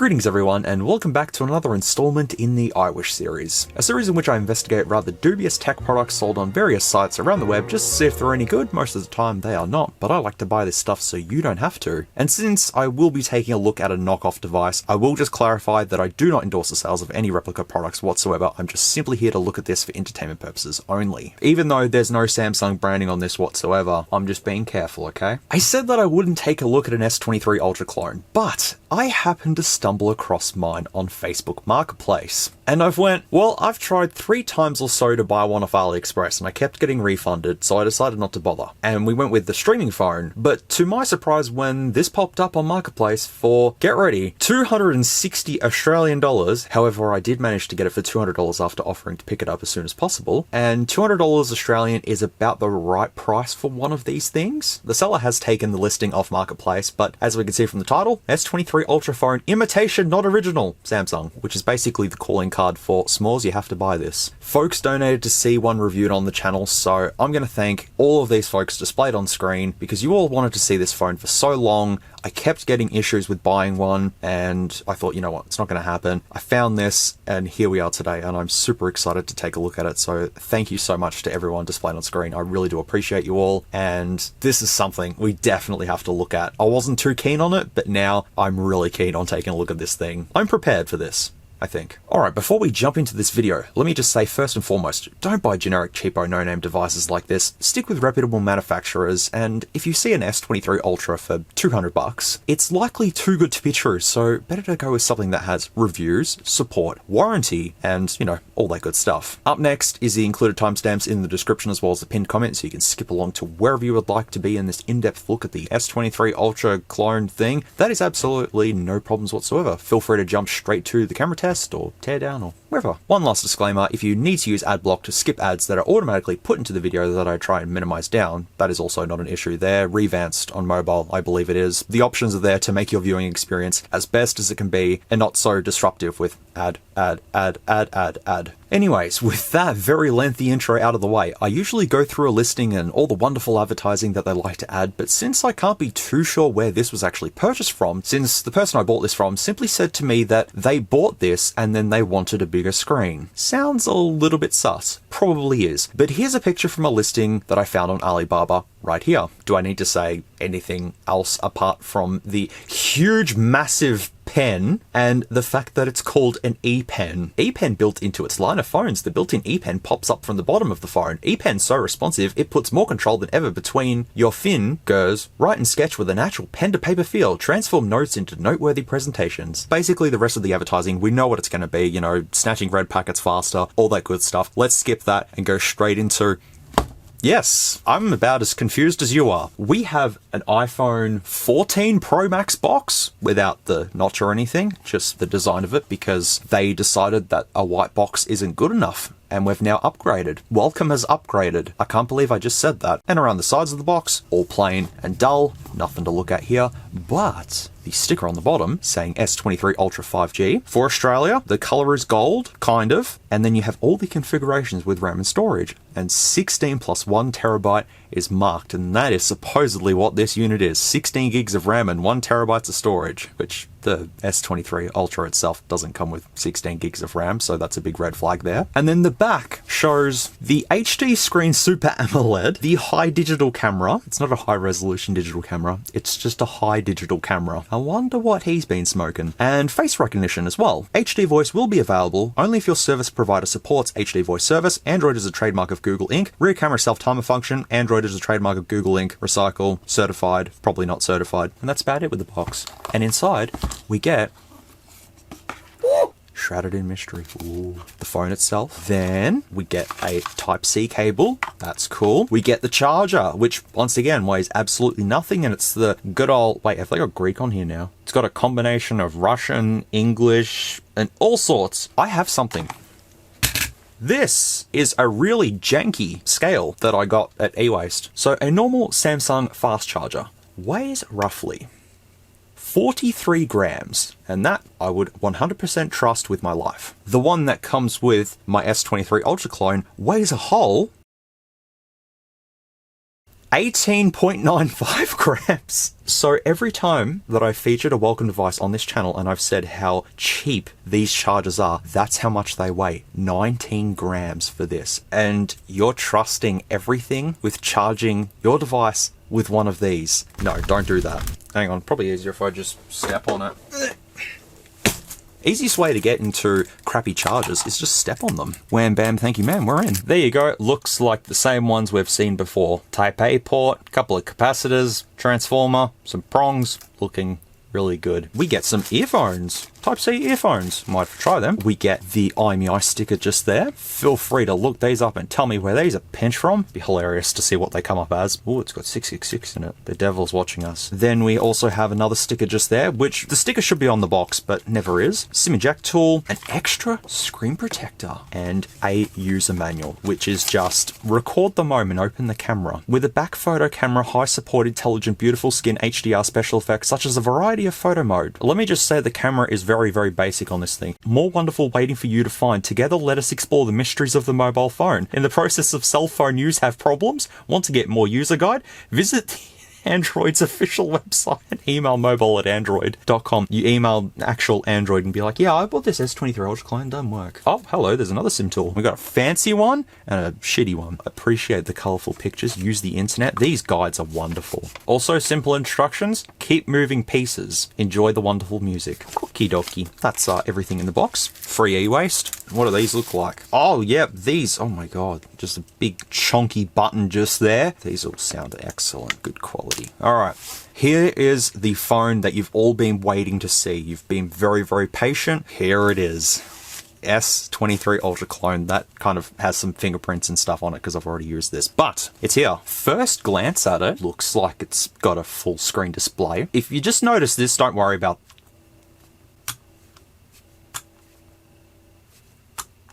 Greetings everyone, and welcome back to another installment in the iWish series. A series in which I investigate rather dubious tech products sold on various sites around the web just to see if they're any good. Most of the time they are not, but I like to buy this stuff so you don't have to. And since I will be taking a look at a knockoff device, I will just clarify that I do not endorse the sales of any replica products whatsoever. I'm just simply here to look at this for entertainment purposes only. Even though there's no Samsung branding on this whatsoever, I'm just being careful, okay? I said that I wouldn't take a look at an S23 Ultra clone, but I happened to stumble across mine on Facebook Marketplace. And I've tried 3 times or so to buy one off AliExpress and I kept getting refunded, so I decided not to bother. And we went with the streaming phone, but to my surprise when this popped up on Marketplace for, get ready, 260 Australian dollars. However, I did manage to get it for $200 after offering to pick it up as soon as possible. And $200 Australian is about the right price for one of these things. The seller has taken the listing off Marketplace, but as we can see from the title, S23 Ultra phone, imitation, not original, Samsung, which is basically the calling card for SMOOREZ. You have to buy this. Folks donated to see one reviewed on the channel, so I'm going to thank all of these folks displayed on screen because you all wanted to see this phone for so long. I kept getting issues with buying one and I thought, you know what, it's not going to happen. I found this and here we are today and I'm super excited to take a look at it. So thank you so much to everyone displayed on screen. I really do appreciate you all, and this is something we definitely have to look at. I wasn't too keen on it, but now I'm really keen on taking a look at this thing. I'm prepared for this, I think. Alright, before we jump into this video, let me just say first and foremost, don't buy generic cheapo no-name devices like this. Stick with reputable manufacturers, and if you see an S23 Ultra for $200, it's likely too good to be true, so better to go with something that has reviews, support, warranty, and, you know, all that good stuff. Up next is the included timestamps in the description as well as the pinned comment, so you can skip along to wherever you would like to be in this in-depth look at the S23 Ultra clone thing. That is absolutely no problems whatsoever. Feel free to jump straight to the camera test or Teardown or wherever. One last disclaimer, if you need to use AdBlock to skip ads that are automatically put into the video that I try and minimize down, that is also not an issue. They're revanced on mobile, I believe it is. The options are there to make your viewing experience as best as it can be and not so disruptive with ad. Anyways, with that very lengthy intro out of the way, I usually go through a listing and all the wonderful advertising that they like to add, but since I can't be too sure where this was actually purchased from, since the person I bought this from simply said to me that they bought this and then they wanted a bigger screen. Sounds a little bit sus. Probably is. But here's a picture from a listing that I found on Alibaba right here. Do I need to say anything else apart from the huge, massive pen and the fact that it's called an E-Pen? E-Pen built into its line of phones. The built-in E-Pen pops up from the bottom of the phone. E-Pen's so responsive, it puts more control than ever between your fingers. Write and sketch with a natural pen-to-paper feel. Transform notes into noteworthy presentations. Basically, the rest of the advertising, we know what it's going to be, you know, snatching red packets faster, all that good stuff. Let's skip that and go straight into... Yes, I'm about as confused as you are. We have an iPhone 14 Pro Max box without the notch or anything, just the design of it because they decided that a white box isn't good enough. And we've now upgraded. Welcome has upgraded. I can't believe I just said that. And around the sides of the box, all plain and dull, nothing to look at here, but the sticker on the bottom saying S23 Ultra 5G. For Australia, the color is gold, kind of, and then you have all the configurations with RAM and storage, and 16 plus 1 terabyte is marked, and that is supposedly what this unit is. 16 gigs of RAM and 1 terabyte of storage, which the S23 Ultra itself doesn't come with 16 gigs of RAM, so that's a big red flag there. And then the back shows the HD screen Super AMOLED, the high digital camera. It's not a high resolution digital camera, it's just a high digital camera. I wonder what he's been smoking. And face recognition as well. HD voice will be available only if your service provider supports HD voice service. Android is a trademark of Google Inc. Rear camera self-timer function. Android is a trademark of Google Inc. Recycle. Certified. Probably not certified. And that's about it with the box. And inside, we get shrouded in mystery. Ooh. The phone itself. Then we get a Type-C cable. That's cool. We get the charger, which once again weighs absolutely nothing, and it's the good old... Wait, have they got Greek on here now? It's got a combination of Russian, English, and all sorts. I have something. This is a really janky scale that I got at eWaste. So a normal Samsung fast charger weighs roughly 43 grams, and that I would 100% trust with my life. The one that comes with my S23 Ultra clone weighs a whole 18.95 grams. So every time that I've featured a Welcome device on this channel and I've said how cheap these chargers are, that's how much they weigh. 19 grams for this. And you're trusting everything with charging your device with one of these. No, don't do that. Hang on, probably easier if I just step on it. Easiest way to get into crappy chargers is just step on them. Wham bam, thank you ma'am, we're in. There you go, looks like the same ones we've seen before. Type A port, couple of capacitors, transformer, some prongs, looking really good. We get some earphones. Type-C earphones. Might try them. We get the IMEI sticker just there. Feel free to look these up and tell me where these are pinched from. Be hilarious to see what they come up as. Oh, it's got 666 in it. The devil's watching us. Then we also have another sticker just there, which the sticker should be on the box, but never is. SIM eject tool, an extra screen protector, and a user manual, which is just record the moment, open the camera. With a back photo camera, high support, intelligent, beautiful skin, HDR special effects, such as a variety of photo mode. Let me just say the camera is very, very basic on this thing. More wonderful waiting for you to find. Together, let us explore the mysteries of the mobile phone. In the process of cell phone use, have problems? Want to get more user guide? Visit Android's official website and email mobile@android.com. You email actual Android and be like, yeah, I bought this S23 Ultra clone, doesn't work. Oh, hello, there's another SIM tool. We got a fancy one and a shitty one. Appreciate the colorful pictures. Use the internet. These guides are wonderful. Also, simple instructions. Keep moving pieces. Enjoy the wonderful music. Okie dokie. That's everything in the box. Free e-waste. What do these look like? Oh, yeah, these. Oh my god. Just a big chunky button just there. These all sound excellent. Good quality. Alright, here is the phone that you've all been waiting to see. You've been very, very patient. Here it is. S23 Ultra clone. That kind of has some fingerprints and stuff on it because I've already used this. But it's here. First glance at it, looks like it's got a full screen display. If you just notice this, don't worry about...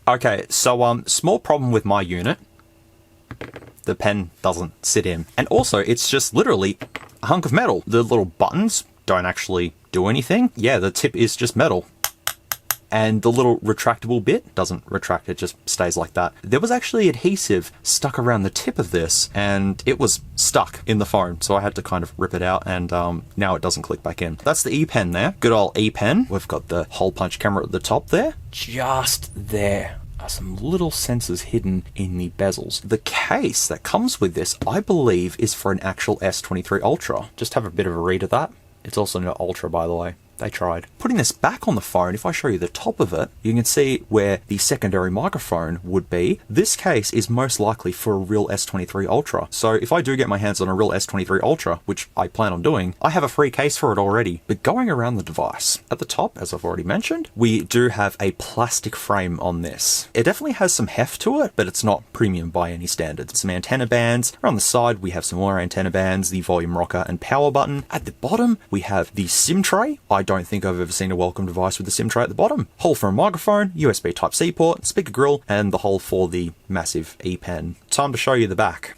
Okay, so small problem with my unit. The pen doesn't sit in. And also, it's just literally a hunk of metal. The little buttons don't actually do anything. Yeah, the tip is just metal. And the little retractable bit doesn't retract, it just stays like that. There was actually adhesive stuck around the tip of this, and it was stuck in the phone, so I had to kind of rip it out, and now it doesn't click back in. That's the E-Pen there. Good old E-Pen. We've got the hole punch camera at the top there. Just there are some little sensors hidden in the bezels. The case that comes with this, I believe, is for an actual S23 Ultra. Just have a bit of a read of that. It's also not Ultra, by the way. They tried. Putting this back on the phone, if I show you the top of it, you can see where the secondary microphone would be. This case is most likely for a real S23 Ultra. So if I do get my hands on a real S23 Ultra, which I plan on doing, I have a free case for it already. But going around the device, at the top, as I've already mentioned, we do have a plastic frame on this. It definitely has some heft to it, but it's not premium by any standards. Some antenna bands. Around the side, we have some more antenna bands, the volume rocker and power button. At the bottom, we have the SIM tray. I don't think I've ever seen a Welcome device with a SIM tray at the bottom. Hole for a microphone, USB Type-C port, speaker grill, and the hole for the massive E-Pen. Time to show you the back.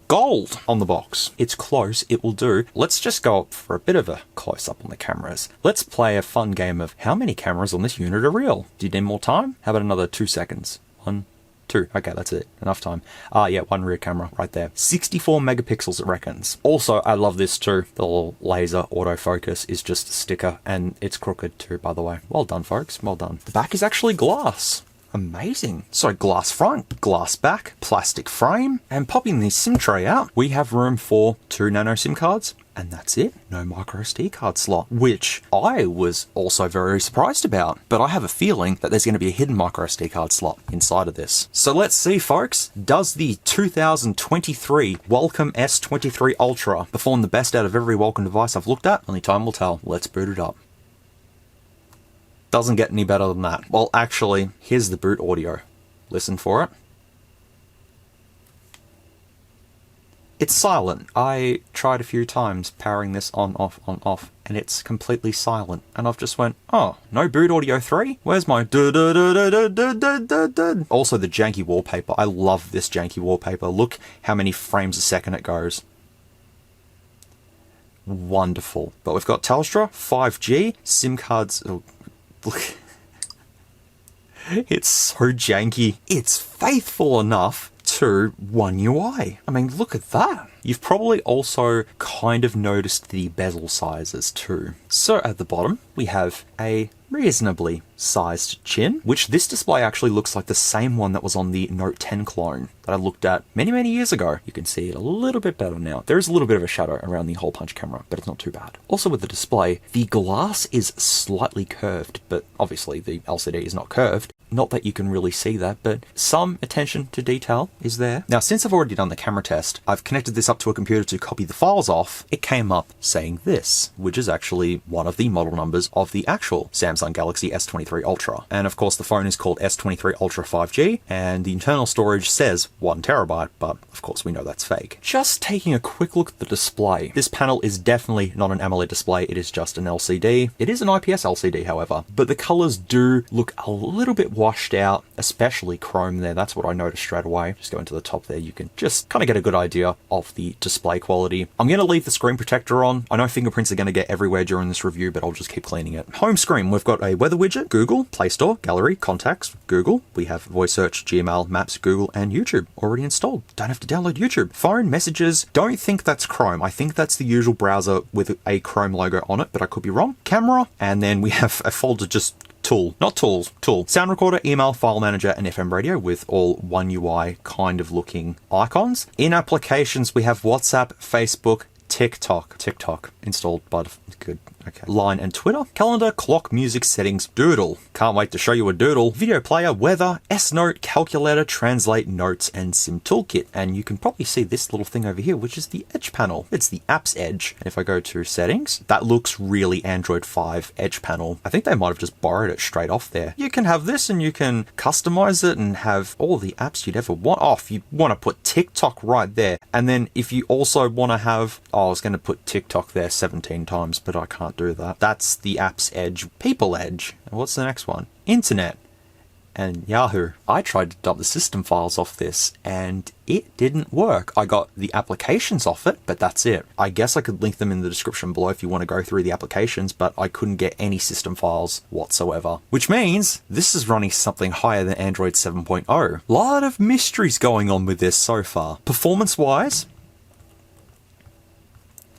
Gold on the box. It's close, it will do. Let's just go up for a bit of a close-up on the cameras. Let's play a fun game of how many cameras on this unit are real. Do you need more time? How about another 2 seconds? 1, 2. Okay, that's it. Enough time. Yeah, one rear camera right there. 64 megapixels, it reckons. Also, I love this too. The little laser autofocus is just a sticker, and it's crooked too, by the way. Well done, folks. Well done. The back is actually glass. Amazing. So glass front, glass back, plastic frame, and popping the SIM tray out, we have room for 2 nano SIM cards. And that's it. No micro SD card slot, which I was also very surprised about. But I have a feeling that there's going to be a hidden micro SD card slot inside of this. So let's see, folks. Does the 2023 Welcome S23 Ultra perform the best out of every Welcome device I've looked at? Only time will tell. Let's boot it up. Doesn't get any better than that. Well, actually, here's the boot audio. Listen for it. It's silent. I tried a few times powering this on, off, and it's completely silent. And I've just went, oh, no boot audio 3? Where's my du-du-du-du-du-du-du-du-du? Also, the janky wallpaper. I love this janky wallpaper. Look how many frames a second it goes. Wonderful. But we've got Telstra, 5G, SIM cards. Oh, look. It's so janky. It's faithful enough to One UI. I mean, look at that. You've probably also kind of noticed the bezel sizes too. So at the bottom, we have a reasonably sized chin, which this display actually looks like the same one that was on the Note 10 clone that I looked at many years ago. You can see it a little bit better now. There is a little bit of a shadow around the hole punch camera, but it's not too bad. Also with the display, the glass is slightly curved, but obviously the LCD is not curved. Not that you can really see that, but some attention to detail is there. Now, since I've already done the camera test, I've connected this up to a computer to copy the files off. It came up saying this, which is actually one of the model numbers of the actual Samsung Galaxy S23 Ultra. And of course, the phone is called S23 Ultra 5G, and the internal storage says 1 terabyte, but of course we know that's fake. Just taking a quick look at the display. This panel is definitely not an AMOLED display, it is just an LCD. It is an IPS LCD, however, but the colors do look a little bit washed out, especially chrome there. That's what I noticed straight away. Just going to the top there, you can just kind of get a good idea of the display quality. I'm going to leave the screen protector on. I know fingerprints are going to get everywhere during this review, but I'll just keep cleaning it. Home screen, we've got a weather widget, Google, Play Store, Gallery, Contacts, Google. We have voice search, Gmail, Maps, Google, and YouTube already installed. Don't have to download YouTube. Phone, messages, don't think that's Chrome. I think that's the usual browser with a Chrome logo on it, but I could be wrong. Camera, and then we have a folder just tool. Sound recorder, email, file manager, and FM radio with all One UI kind of looking icons. In applications, we have WhatsApp, Facebook, TikTok installed by good. Okay. Line and Twitter. Calendar, clock, music, settings, doodle. Can't wait to show you a doodle. Video player, weather, S-Note, calculator, translate, notes, and Sim Toolkit. And you can probably see this little thing over here, which is the Edge panel. It's the Apps Edge. And if I go to settings, that looks really Android 5 Edge panel. I think they might have just borrowed it straight off there. You can have this and you can customize it and have all the apps you'd ever want. Oh, if you want to put TikTok right there. And then if you also want to have, I was going to put TikTok there 17 times, but I can't do that. That's the Apps Edge. People Edge. And what's the next one? Internet. And Yahoo. I tried to dump the system files off this and it didn't work. I got the applications off it, but that's it. I guess I could link them in the description below if you want to go through the applications, but I couldn't get any system files whatsoever. Which means this is running something higher than Android 7.0. Lot of mysteries going on with this so far. Performance-wise,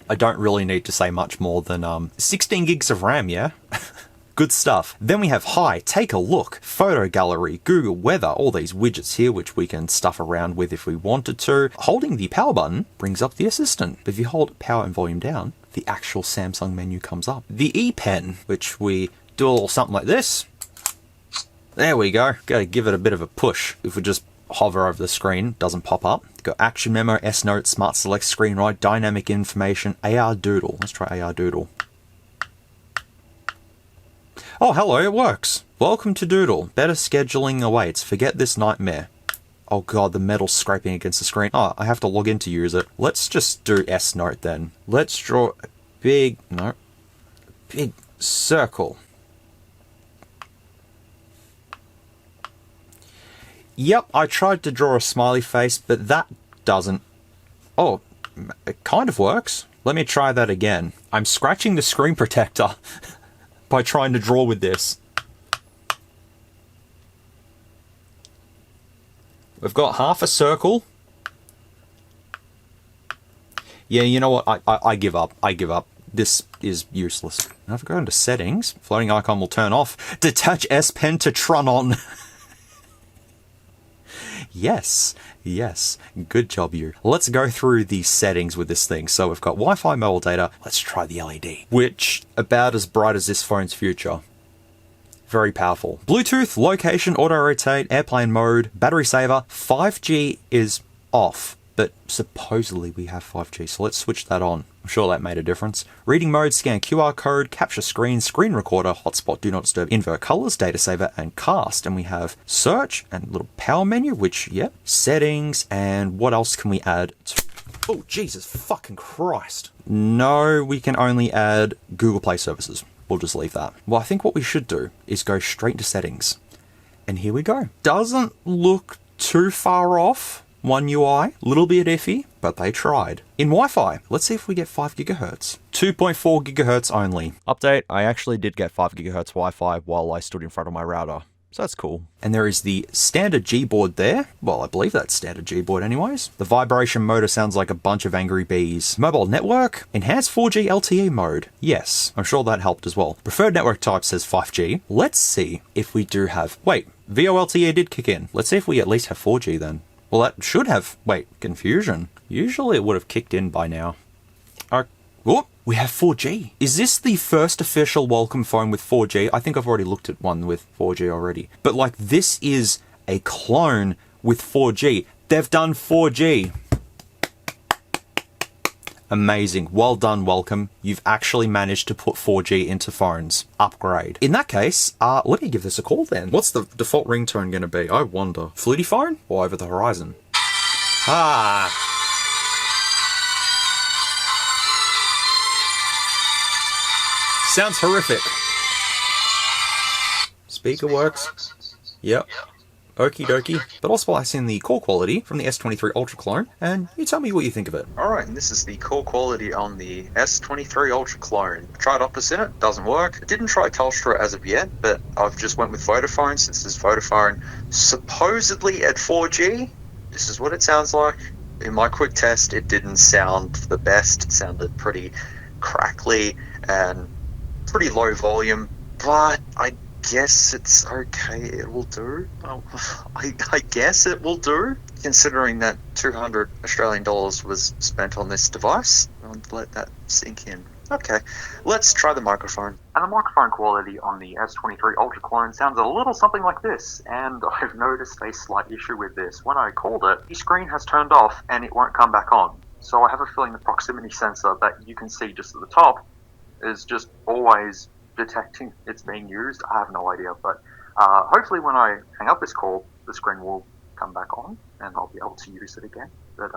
I don't really need to say much more than 16 gigs of RAM, yeah? Good stuff. Then we have Hi, Take a Look, Photo Gallery, Google Weather, all these widgets here which we can stuff around with if we wanted to. Holding the power button brings up the assistant. But if you hold power and volume down, the actual Samsung menu comes up. The E Pen, which we do a little something like this. There we go. Gotta give it a bit of a push. If we just hover over the screen, doesn't pop up. Got Action Memo, S-Note, Smart Select, Screen Write, Dynamic Information, AR Doodle. Let's try AR Doodle. Oh, hello, it works. Welcome to Doodle. Better scheduling awaits. Forget this nightmare. Oh god, the metal's scraping against the screen. Oh, I have to log in to use it. Let's just do S-Note then. Let's draw a big circle. Yep, I tried to draw a smiley face, but that doesn't... Oh, it kind of works. Let me try that again. I'm scratching the screen protector by trying to draw with this. We've got half a circle. Yeah, you know what? I give up. I give up. This is useless. Now if I go into settings, floating icon will turn off. Detach S Pen to Tron on. Yes, good job you. Let's go through the settings with this thing. So we've got Wi-Fi, mobile data. Let's try the LED, which about as bright as this phone's future. Very powerful. Bluetooth, location, auto rotate, airplane mode, battery saver. 5G is off, but supposedly we have 5G, so let's switch that on. I'm sure that made a difference. Reading mode, scan QR code, capture screen, screen recorder, hotspot, do not disturb, invert colors, data saver, and cast. And we have search and little power menu, which, yep, settings, and what else can we add? Oh, Jesus fucking Christ. No, we can only add Google Play services. We'll just leave that. Well, I think what we should do is go straight to settings. And here we go. Doesn't look too far off. One UI, little bit iffy, but they tried. In Wi-Fi, let's see if we get 5 gigahertz. 2.4 gigahertz only. Update, I actually did get 5 gigahertz Wi-Fi while I stood in front of my router. So that's cool. And there is the standard G-board there. Well, I believe that's standard G-board anyways. The vibration motor sounds like a bunch of angry bees. Mobile network, enhanced 4G LTE mode. Yes, I'm sure that helped as well. Preferred network type says 5G. Let's see if we do have... Wait, VoLTE did kick in. Let's see if we at least have 4G then. Well, that should have... Wait, confusion. Usually it would have kicked in by now. Whoop, we have 4G. Is this the first official Welcome phone with 4G? I think I've already looked at one with 4G already. But like, this is a clone with 4G. They've done 4G. Amazing. Well done, Welcome. You've actually managed to put 4G into phones. Upgrade. In that case, let me give this a call then. What's the default ringtone going to be? I wonder. Flutie phone or over the horizon? Ah. Sounds horrific. Speaker works. Yep. Okie dokie. But I'll splice in the call quality from the S23 Ultra clone, and you tell me what you think of it. Alright, and this is the call quality on the S23 Ultra clone. I tried Optus in it, doesn't work. I didn't try Telstra as of yet, but I've just went with Vodafone since this Vodafone supposedly at 4G. This is what it sounds like. In my quick test, it didn't sound the best. It sounded pretty crackly and pretty low volume, but I guess it's okay, it will do. I guess it will do, considering that 200 Australian dollars was spent on this device. I'll let that sink in. Okay, let's try the microphone. And the microphone quality on the S23 Ultra clone sounds a little something like this, and I've noticed a slight issue with this. When I called it, the screen has turned off and it won't come back on. So I have a feeling the proximity sensor that you can see just at the top is just always detecting it's being used. I have no idea, but hopefully when I hang up this call, the screen will come back on and I'll be able to use it again. But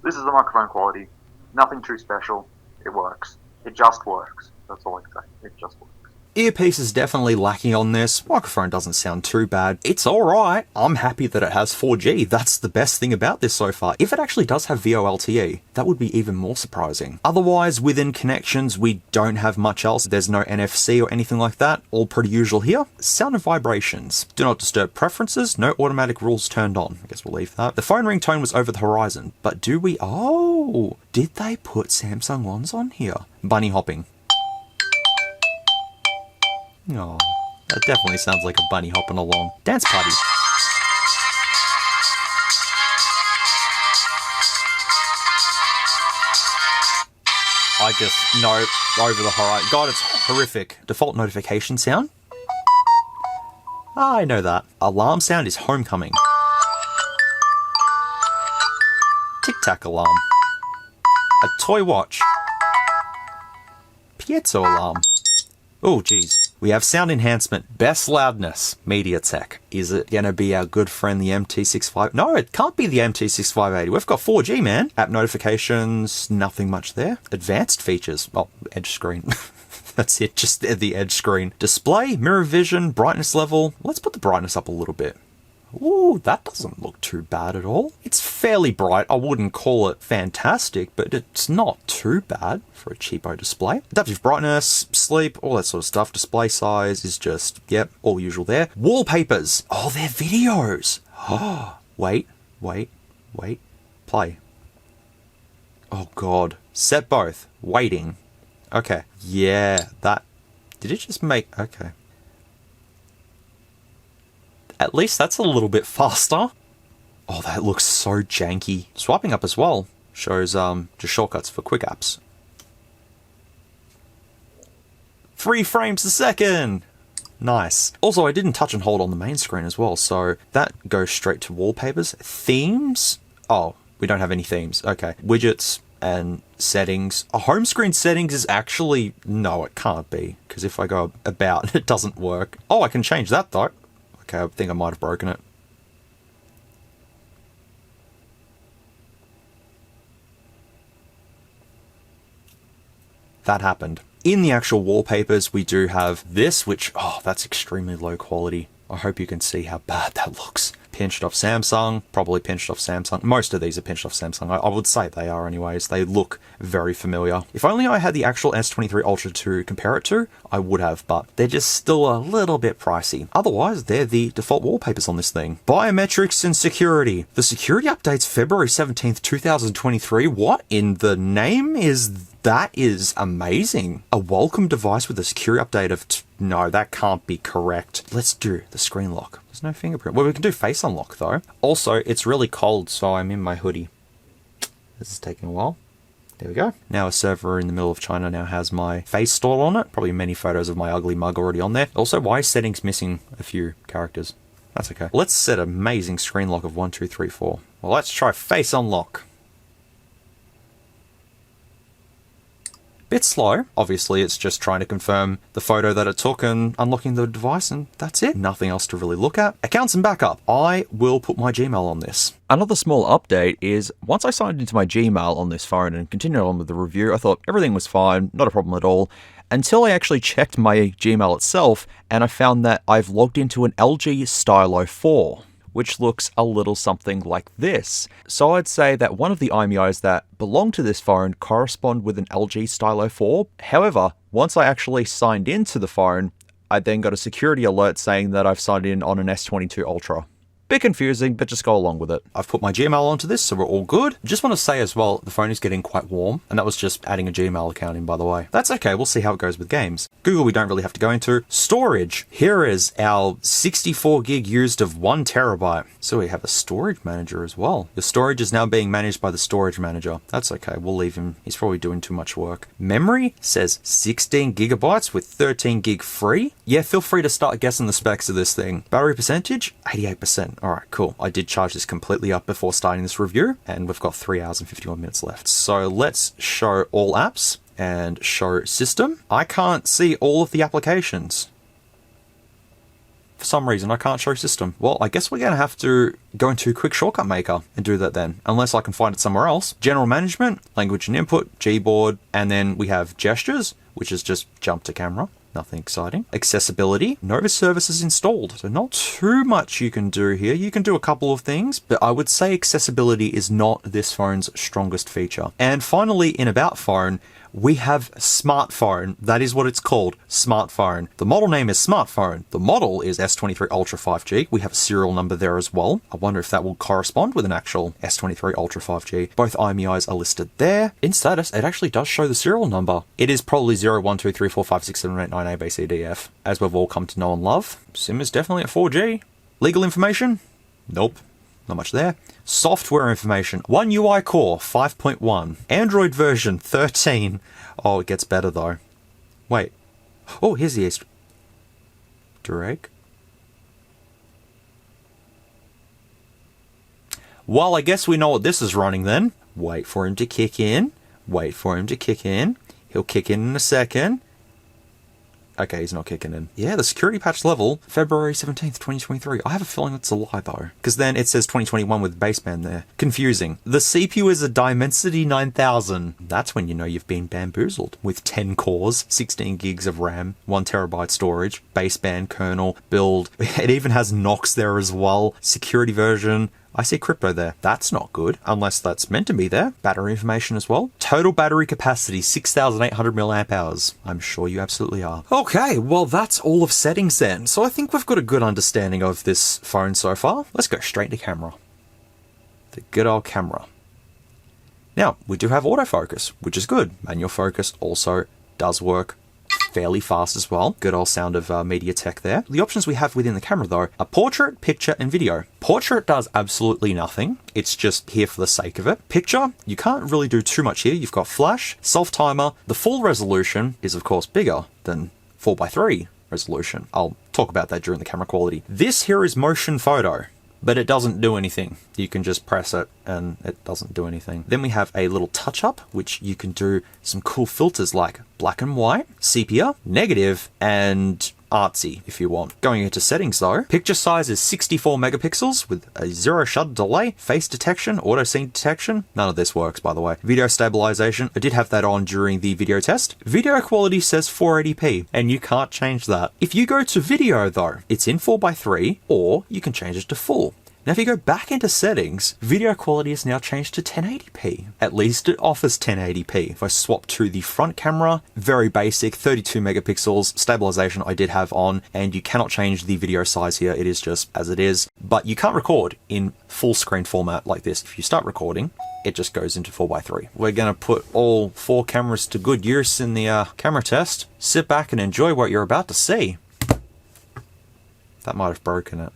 this is the microphone quality. Nothing too special. It works. It just works. That's all I can say. It just works. Earpiece is definitely lacking on this. Microphone doesn't sound too bad. It's alright. I'm happy that it has 4G. That's the best thing about this so far. If it actually does have VoLTE, that would be even more surprising. Otherwise, within connections, we don't have much else. There's no NFC or anything like that. All pretty usual here. Sound and vibrations. Do not disturb preferences. No automatic rules turned on. I guess we'll leave that. The phone ringtone was over the horizon. But do we... Oh! Did they put Samsung ones on here? Bunny hopping. Oh, that definitely sounds like a bunny hopping along. Dance party. I just, no, over the horizon. God, it's horrific. Default notification sound? I know that. Alarm sound is homecoming. Tic-tac alarm. A toy watch. Piezo alarm. Oh, geez. We have sound enhancement. Best loudness. MediaTek. Is it going to be our good friend the MT65? No, it can't be the MT6580. We've got 4G, man. App notifications. Nothing much there. Advanced features. Oh, edge screen. That's it. Just the edge screen. Display, mirror vision, brightness level. Let's put the brightness up a little bit. Ooh, that doesn't look too bad at all. It's fairly bright. I wouldn't call it fantastic, but it's not too bad for a cheapo display. Adaptive brightness, sleep, all that sort of stuff. Display size is just, yep, all usual there. Wallpapers. Oh, they're videos. Oh, wait. Play. Oh, God. Set both. Waiting. Okay. Yeah, that... Did it just make... Okay. At least that's a little bit faster. Oh, that looks so janky. Swiping up as well shows just shortcuts for quick apps. 3 frames a second! Nice. Also, I didn't touch and hold on the main screen as well, so that goes straight to wallpapers. Themes? Oh, we don't have any themes. Okay. Widgets and settings. A home screen settings is actually... No, it can't be, because if I go about, it doesn't work. Oh, I can change that though. Okay, I think I might have broken it. That happened. In the actual wallpapers, we do have this, which, oh, that's extremely low quality. I hope you can see how bad that looks. pinched off Samsung, probably pinched off Samsung. Most of these are pinched off Samsung. I would say they are anyways. They look very familiar. If only I had the actual S23 Ultra to compare it to, I would have, but they're just still a little bit pricey. Otherwise, they're the default wallpapers on this thing. Biometrics and security. The security update's February 17th, 2023. What in the name is that? Is amazing. A welcome device with a security update of... No, that can't be correct. Let's do the screen lock. There's no fingerprint. Well, we can do face unlock though. Also, it's really cold, so I'm in my hoodie. This is taking a while. There we go. Now a server in the middle of China now has my face stored on it. Probably many photos of my ugly mug already on there. Also, why is settings missing a few characters? That's okay. Let's set amazing screen lock of 1, 2, 3, 4. Well, let's try face unlock. Bit slow. Obviously, it's just trying to confirm the photo that it took and unlocking the device, and that's it. Nothing else to really look at. Accounts and backup. I will put my Gmail on this. Another small update is once I signed into my Gmail on this phone and continued on with the review, I thought everything was fine, not a problem at all, until I actually checked my Gmail itself and I found that I've logged into an LG Stylo 4. Which looks a little something like this. So I'd say that one of the IMEIs that belong to this phone correspond with an LG Stylo 4. However, once I actually signed into the phone, I then got a security alert saying that I've signed in on an S22 Ultra. Bit confusing, but just go along with it. I've put my Gmail onto this, so we're all good. Just want to say as well, the phone is getting quite warm, and that was just adding a Gmail account in, by the way. That's okay, we'll see how it goes with games. Google, we don't really have to go into. Storage. Here is our 64 gig used of 1 terabyte. So we have a storage manager as well. The storage is now being managed by the storage manager. That's okay, we'll leave him. He's probably doing too much work. Memory says 16 gigabytes with 13 gig free. Yeah, feel free to start guessing the specs of this thing. Battery percentage, 88%. Alright, cool. I did charge this completely up before starting this review, and we've got 3 hours and 51 minutes left. So let's show all apps and show system. I can't see all of the applications. For some reason, I can't show system. Well, I guess we're going to have to go into Quickshortcutmaker and do that then, unless I can find it somewhere else. General management, language and input, Gboard, and then we have gestures, which is just jump to camera. Nothing exciting. Accessibility. Nova service is installed. So not too much you can do here. You can do a couple of things, but I would say accessibility is not this phone's strongest feature. And finally, in About Phone, we have smartphone. That is what it's called, smartphone. The model name is smartphone. The model is S23 Ultra 5G. We have a serial number there as well. I wonder if that will correspond with an actual S23 Ultra 5G. Both IMEIs are listed there. In status, it actually does show the serial number. It is probably 0, 1, 2, 3, 4, 5, 6, 7, 8, 9, A, B, C, D, F, as we've all come to know and love. SIM is definitely at 4G. Legal information? Nope. Not much there. Software information. One UI Core 5.1. Android version 13. Oh, it gets better though. Wait. Oh, here's the Easter. Drake. Well, I guess we know what this is running then. Wait for him to kick in. Wait for him to kick in. He'll kick in a second. Okay, he's not kicking in. Yeah, the security patch level, February 17th, 2023. I have a feeling that's a lie though, because then it says 2021 with baseband there. Confusing. The CPU is a Dimensity 9000. That's when you know you've been bamboozled. With 10 cores, 16 gigs of RAM, 1 terabyte storage, baseband, kernel, build. It even has Nox there as well. Security version. I see crypto there. That's not good, unless that's meant to be there. Battery information as well. Total battery capacity, 6,800 milliamp hours. I'm sure you absolutely are. Okay, well that's all of settings then. So I think we've got a good understanding of this phone so far. Let's go straight to camera. The good old camera. Now, we do have autofocus, which is good. Manual focus also does work fairly fast as well. Good old sound of MediaTek there. The options we have within the camera though are portrait, picture, and video. Portrait does absolutely nothing. It's just here for the sake of it. Picture, you can't really do too much here. You've got flash, self-timer. The full resolution is of course bigger than 4:3 resolution. I'll talk about that during the camera quality. This here is motion photo, but it doesn't do anything. You can just press it and it doesn't do anything. Then we have a little touch up, which you can do some cool filters like black and white, sepia, negative, and artsy if you want. Going into settings though, picture size is 64 megapixels with a 0 shutter delay, face detection, auto scene detection. None of this works, by the way. Video stabilization, I did have that on during the video test. Video quality says 480p, and you can't change that. If you go to video though, it's in 4:3, or you can change it to full. Now if you go back into settings, video quality is now changed to 1080p. At least it offers 1080p. If I swap to the front camera, very basic, 32 megapixels, stabilization I did have on, and you cannot change the video size here, it is just as it is. But you can't record in full screen format like this. If you start recording, it just goes into 4:3. We're gonna put all 4 cameras to good use in the camera test. Sit back and enjoy what you're about to see. That might have broken it.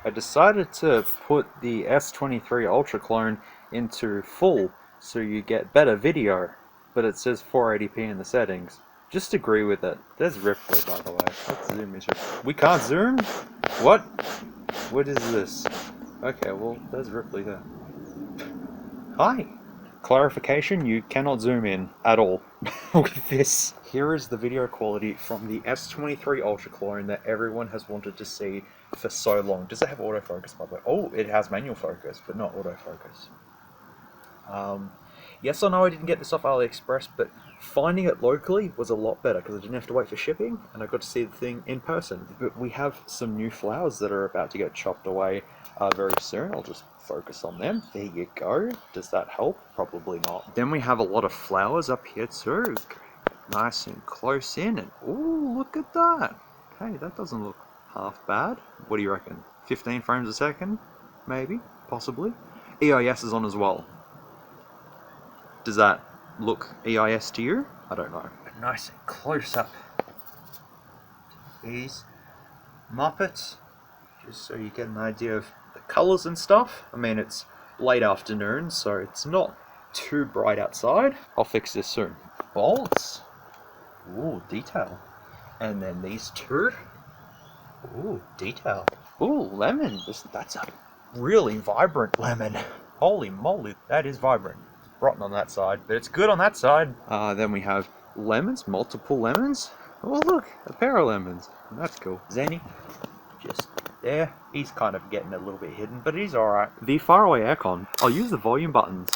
I decided to put the S23 Ultra clone into full so you get better video, but it says 480p in the settings. Just agree with it. There's Ripley, by the way. Let's zoom in. We can't zoom? What? What is this? Okay, well, there's Ripley there. Hi! Clarification, you cannot zoom in at all with this. Here is the video quality from the S23 Ultra clone that everyone has wanted to see for so long. Does it have autofocus, by the way? Oh, it has manual focus, but not autofocus. Yes, I know I didn't get this off AliExpress, but finding it locally was a lot better because I didn't have to wait for shipping and I got to see the thing in person. But we have some new flowers that are about to get chopped away very soon. I'll just focus on them. There you go. Does that help? Probably not. Then we have a lot of flowers up here too. Nice and close in, and ooh, look at that. Hey, that doesn't look half bad. What do you reckon? 15 frames a second? Maybe? Possibly? EIS is on as well. Does that look EIS to you? I don't know. But nice and close up. These Muppets, just so you get an idea of the colours and stuff. I mean, it's late afternoon, so it's not too bright outside. I'll fix this soon. Bolts. Ooh, detail. And then these two. Ooh, detail. Ooh, lemon. That's a really vibrant lemon. Holy moly, that is vibrant. Rotten on that side, but it's good on that side. Then we have lemons, multiple lemons. Oh look, a pair of lemons. That's cool. Zenny, just there. He's kind of getting a little bit hidden, but he's alright. The faraway aircon. I'll use the volume buttons.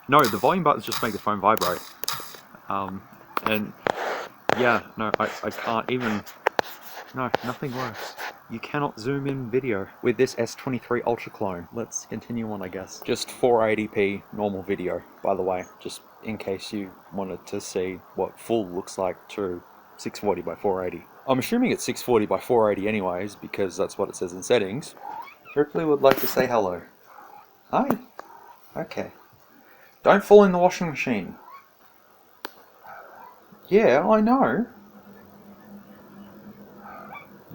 No, the volume buttons just make the phone vibrate. And yeah, no, I can't even. No, nothing works. You cannot zoom in video with this S23 Ultra clone. Let's continue on, I guess. Just 480p normal video, by the way, just in case you wanted to see what full looks like to 640 by 480. I'm assuming it's 640 by 480 anyways, because that's what it says in settings. Ripley would like to say hello. Hi. Okay. Don't fall in the washing machine. Yeah, I know.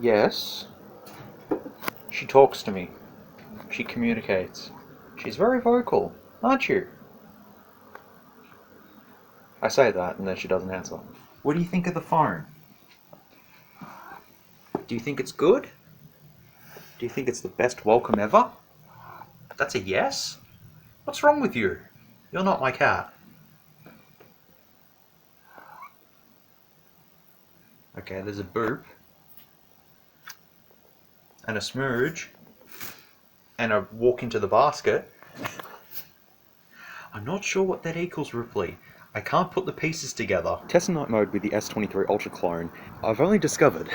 Yes. She talks to me. She communicates. She's very vocal, aren't you? I say that and then she doesn't answer. What do you think of the phone? Do you think it's good? Do you think it's the best welcome ever? That's a yes? What's wrong with you? You're not my cat. Okay, there's a boop. And a smooge. And a walk into the basket. I'm not sure what that equals, Ripley. I can't put the pieces together. Test and night mode with the S23 Ultra clone. I've only discovered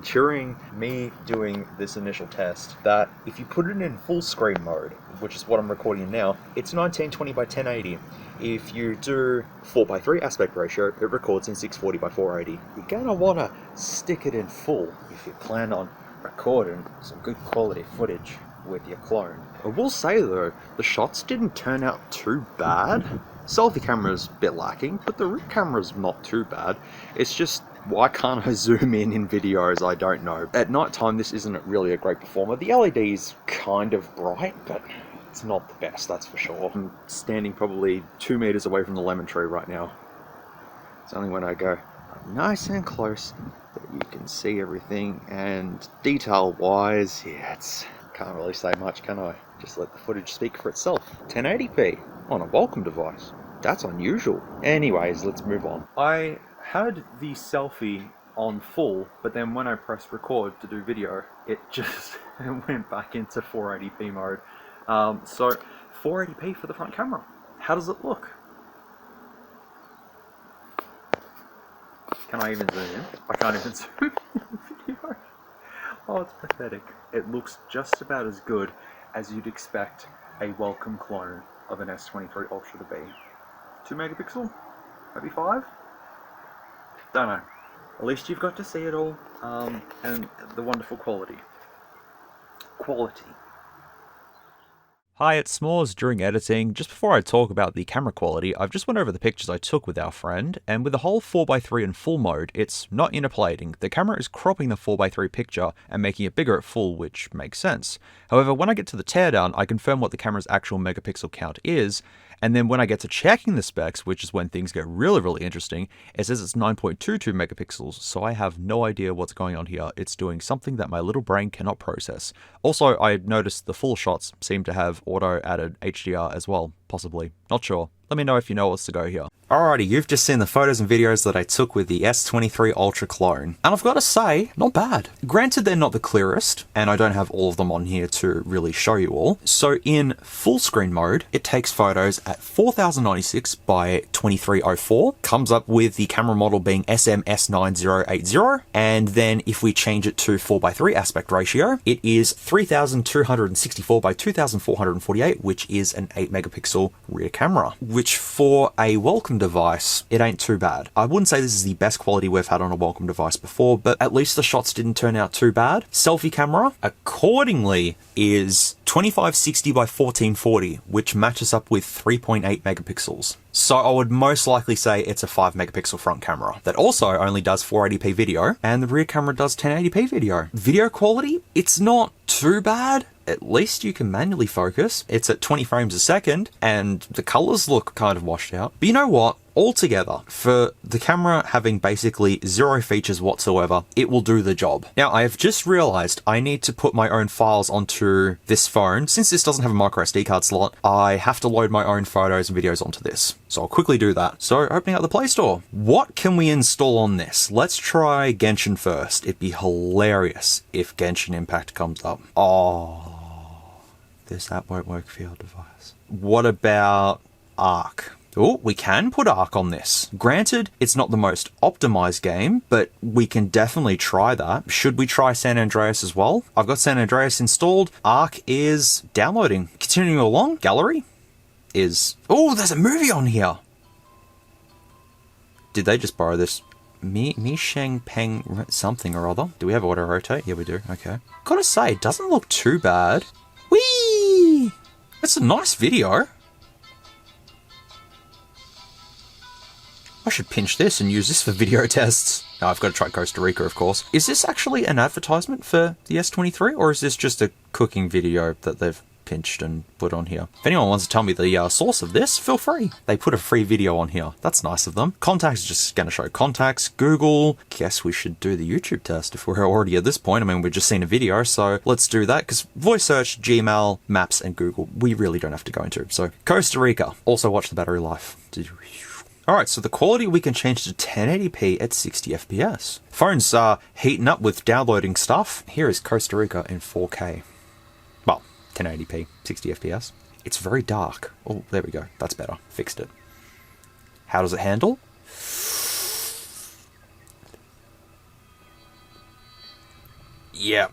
during me doing this initial test that if you put it in full screen mode, which is what I'm recording in now, it's 1920 by 1080. If you do 4:3 aspect ratio, it records in 640 by 480. You're gonna wanna stick it in full if you plan on recording some good quality footage with your clone. I will say though, the shots didn't turn out too bad. Selfie camera's a bit lacking, but the rear camera's not too bad. It's just, why can't I zoom in videos? I don't know. At night time, this isn't really a great performer. The LED's kind of bright, but it's not the best, that's for sure. I'm standing probably 2 meters away from the lemon tree right now. It's only when I go nice and close that you can see everything, and detail-wise, yeah, it's... can't really say much, can I? Just let the footage speak for itself. 1080p on a Welcome device. That's unusual. Anyways, let's move on. I had the selfie on full, but then when I pressed record to do video, it just went back into 480p mode. So 480p for the front camera. How does it look? Can I even zoom in? I can't even zoom in the video. Oh, it's pathetic. It looks just about as good as you'd expect a Welcome clone of an S23 Ultra to be. 2 megapixel? Maybe 5? Don't know. At least you've got to see it all, and the wonderful quality. Hi, it's SMOOREZ. During editing, just before I talk about the camera quality, I've just went over the pictures I took with our friend, and with the whole 4:3 in full mode, it's not interpolating. The camera is cropping the 4:3 picture and making it bigger at full, which makes sense. However, when I get to the teardown, I confirm what the camera's actual megapixel count is, and then when I get to checking the specs, which is when things get really interesting, it says it's 9.22 megapixels, so I have no idea what's going on here. It's doing something that my little brain cannot process. Also, I noticed the full shots seem to have auto-added HDR as well, possibly. Not sure. Let me know if you know what's to go here. Alrighty, you've just seen the photos and videos that I took with the S23 Ultra clone. And I've got to say, not bad. Granted, they're not the clearest, and I don't have all of them on here to really show you all. So in full screen mode, it takes photos at 4096 by 2304, comes up with the camera model being SM-S9080, and then if we change it to 4:3 aspect ratio, it is 3264 by 2448, which is an 8 megapixel rear camera, which for a Welcome device, it ain't too bad. I wouldn't say this is the best quality we've had on a Welcome device before, but at least the shots didn't turn out too bad. Selfie camera, accordingly, is 2560 by 1440, which matches up with 3.8 megapixels. So I would most likely say it's a 5 megapixel front camera that also only does 480p video, and the rear camera does 1080p video. Video quality, it's not too bad. At least you can manually focus. It's at 20 frames a second, and the colors look kind of washed out. But you know what? Altogether, for the camera having basically zero features whatsoever, it will do the job. Now, I have just realized I need to put my own files onto this phone. Since this doesn't have a micro SD card slot, I have to load my own photos and videos onto this. So I'll quickly do that. So opening up the Play Store. What can we install on this? Let's try Genshin first. It'd be hilarious if Genshin Impact comes up. Oh, this app won't work for your device. What about Ark? Oh, we can put Ark on this. Granted, it's not the most optimized game, but we can definitely try that. Should we try San Andreas as well? I've got San Andreas installed. Ark is downloading. Continuing along, gallery is... Oh, there's a movie on here. Did they just borrow this? Mi Sheng Peng something or other. Do we have auto rotate? Yeah, we do. Okay. Gotta say, it doesn't look too bad. Whee! It's a nice video. I should pinch this and use this for video tests. Now I've got to try Costa Rica, of course. Is this actually an advertisement for the S23, or is this just a cooking video that they've pinched and put on here? If anyone wants to tell me the source of this, feel free. They put a free video on here. That's nice of them. Contacts is just going to show contacts. Google. Guess we should do the YouTube test if we're already at this point. I mean, we've just seen a video, so let's do that, because voice search, Gmail, Maps, and Google, we really don't have to go into. So Costa Rica. Also watch the battery life. Alright, so the quality we can change to 1080p at 60 FPS. Phone's heating up with downloading stuff. Here is Costa Rica in 4K. Well, 1080p, 60 FPS. It's very dark. Oh, there we go. That's better. Fixed it. How does it handle? Yep.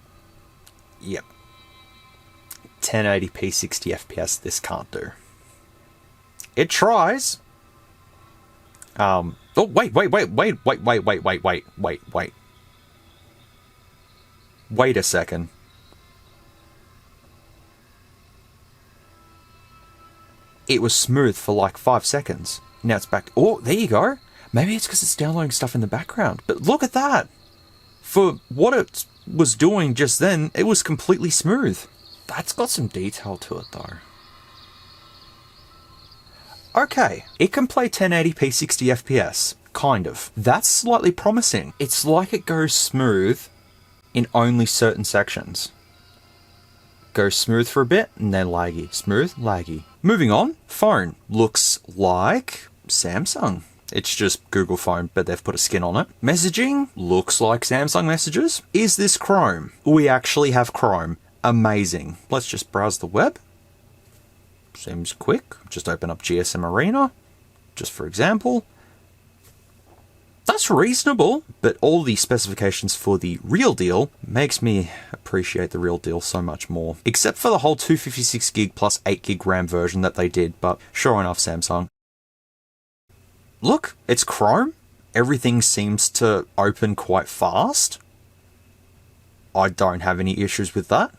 1080p, 60 FPS, this can't do. It tries. Oh, wait. Wait a second. It was smooth for like 5 seconds. Now it's back. Oh, there you go. Maybe it's because it's downloading stuff in the background. But look at that. For what it was doing just then, it was completely smooth. That's got some detail to it, though. Okay, it can play 1080p 60 FPS, kind of. That's slightly promising. It's like it goes smooth in only certain sections. Goes smooth for a bit, and then laggy. Smooth, laggy. Moving on, phone. Looks like Samsung. It's just Google phone, but they've put a skin on it. Messaging looks like Samsung messages. Is this Chrome? We actually have Chrome. Amazing. Let's just browse the web. Seems quick. Just open up GSM Arena, just for example. That's reasonable, but all the specifications for the real deal makes me appreciate the real deal so much more. Except for the whole 256 gig plus 8 gig RAM version that they did, but sure enough, Samsung. Look, it's Chrome. Everything seems to open quite fast. I don't have any issues with that.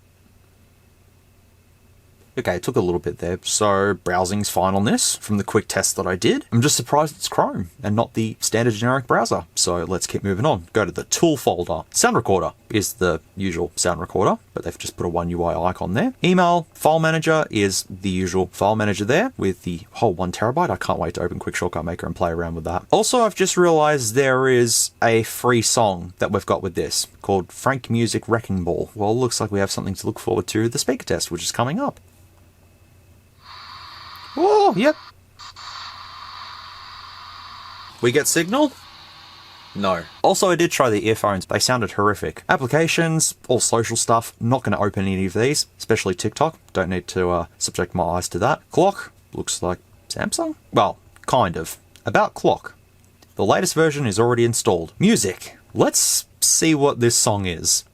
Okay, it took a little bit there, so browsing's fine on this from the quick test that I did. I'm just surprised it's Chrome and not the standard generic browser. So let's keep moving on. Go to the tool folder. Sound recorder is the usual sound recorder, but they've just put a One UI icon there. Email, file manager is the usual file manager there with the whole 1 terabyte. I can't wait to open Quickshortcutmaker and play around with that. Also, I've just realized there is a free song that we've got with this called Frank Music Wrecking Ball. Well, it looks like we have something to look forward to, the speaker test, which is coming up. Oh, yep. We get signal? No. Also, I did try the earphones. They sounded horrific. Applications, all social stuff. Not going to open any of these, especially TikTok. Don't need to subject my eyes to that. Clock looks like Samsung. Well, kind of. About clock. The latest version is already installed. Music. Let's see what this song is.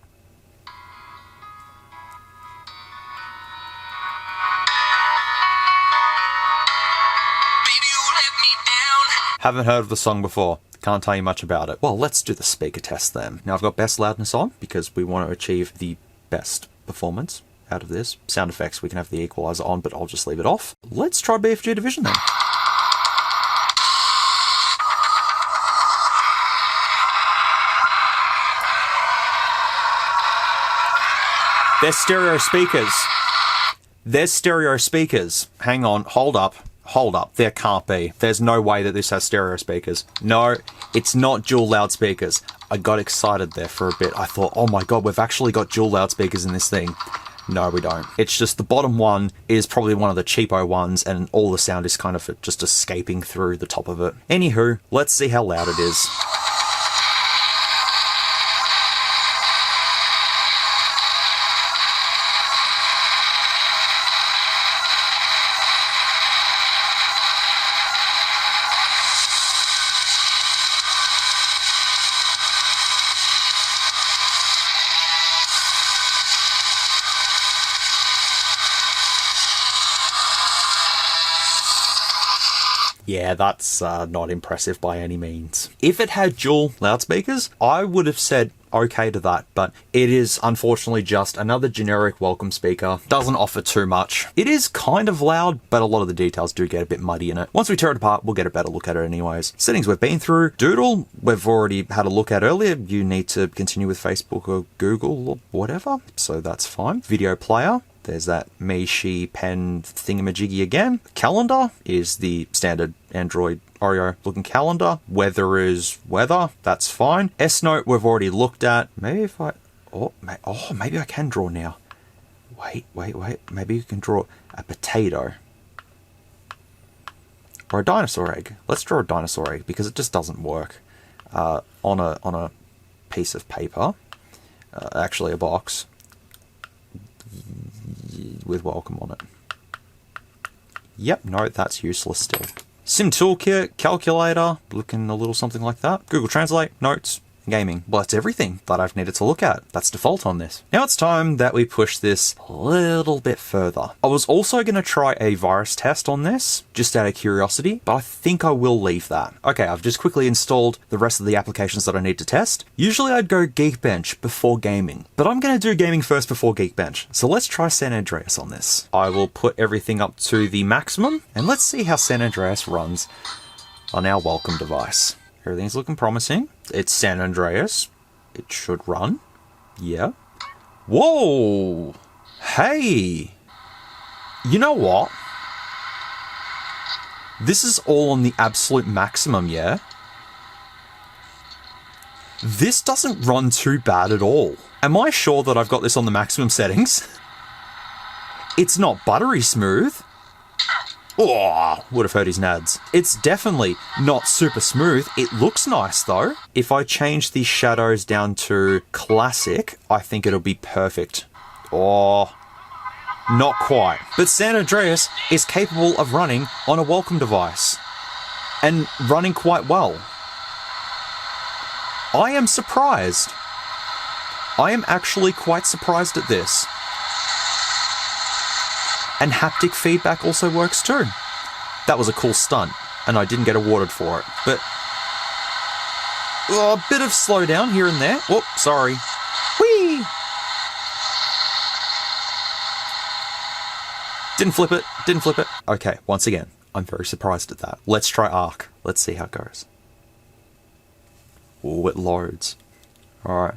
Haven't heard of the song before. Can't tell you much about it. Well, let's do the speaker test then. Now I've got best loudness on because we want to achieve the best performance out of this. Sound effects, we can have the equalizer on, but I'll just leave it off. Let's try BFG Division then. There's stereo speakers. There's stereo speakers. Hang on, hold up. Hold up, there can't be. There's no way that this has stereo speakers. No, it's not dual loudspeakers. I got excited there for a bit. I thought, oh my god, we've actually got dual loudspeakers in this thing. No, we don't. It's just the bottom one is probably one of the cheapo ones, and all the sound is kind of just escaping through the top of it. Anywho, let's see how loud it is. Yeah, that's not impressive by any means. If it had dual loudspeakers, I would have said okay to that, but it is unfortunately just another generic welcome speaker. Doesn't offer too much. It is kind of loud, but a lot of the details do get a bit muddy in it. Once we tear it apart, we'll get a better look at it anyways. Settings we've been through. Doodle, we've already had a look at earlier. You need to continue with Facebook or Google or whatever, so that's fine. Video player. There's that me, she, pen thingamajiggy again. Calendar is the standard Android Oreo looking calendar. Weather is weather. That's fine. S-Note we've already looked at. Maybe if I... maybe I can draw now. Wait. Maybe you can draw a potato. Or a dinosaur egg. Let's draw a dinosaur egg because it just doesn't work on a piece of paper. Actually a box. With welcome on it. Yep, no, that's useless still. Sim toolkit, calculator, looking a little something like that. Google Translate, notes, gaming. Well, that's everything that I've needed to look at. That's default on this. Now it's time that we push this a little bit further. I was also going to try a virus test on this, just out of curiosity, but I think I will leave that. Okay, I've just quickly installed the rest of the applications that I need to test. Usually I'd go Geekbench before gaming, but I'm going to do gaming first before Geekbench. So let's try San Andreas on this. I will put everything up to the maximum, and let's see how San Andreas runs on our welcome device. Everything's looking promising. It's San Andreas. It should run. Yeah. Whoa! Hey! You know what? This is all on the absolute maximum, yeah? This doesn't run too bad at all. Am I sure that I've got this on the maximum settings? It's not buttery smooth. Oh, would have hurt his nads. It's definitely not super smooth. It looks nice though. If I change the shadows down to classic, I think it'll be perfect. Oh, not quite. But San Andreas is capable of running on a welcome device. And running quite well. I am surprised. I am actually quite surprised at this. And haptic feedback also works too. That was a cool stunt, and I didn't get awarded for it. But a bit of slowdown here and there. Whoop, sorry. Whee! Didn't flip it. Okay, once again, I'm very surprised at that. Let's try Ark. Let's see how it goes. Oh, it loads. Alright.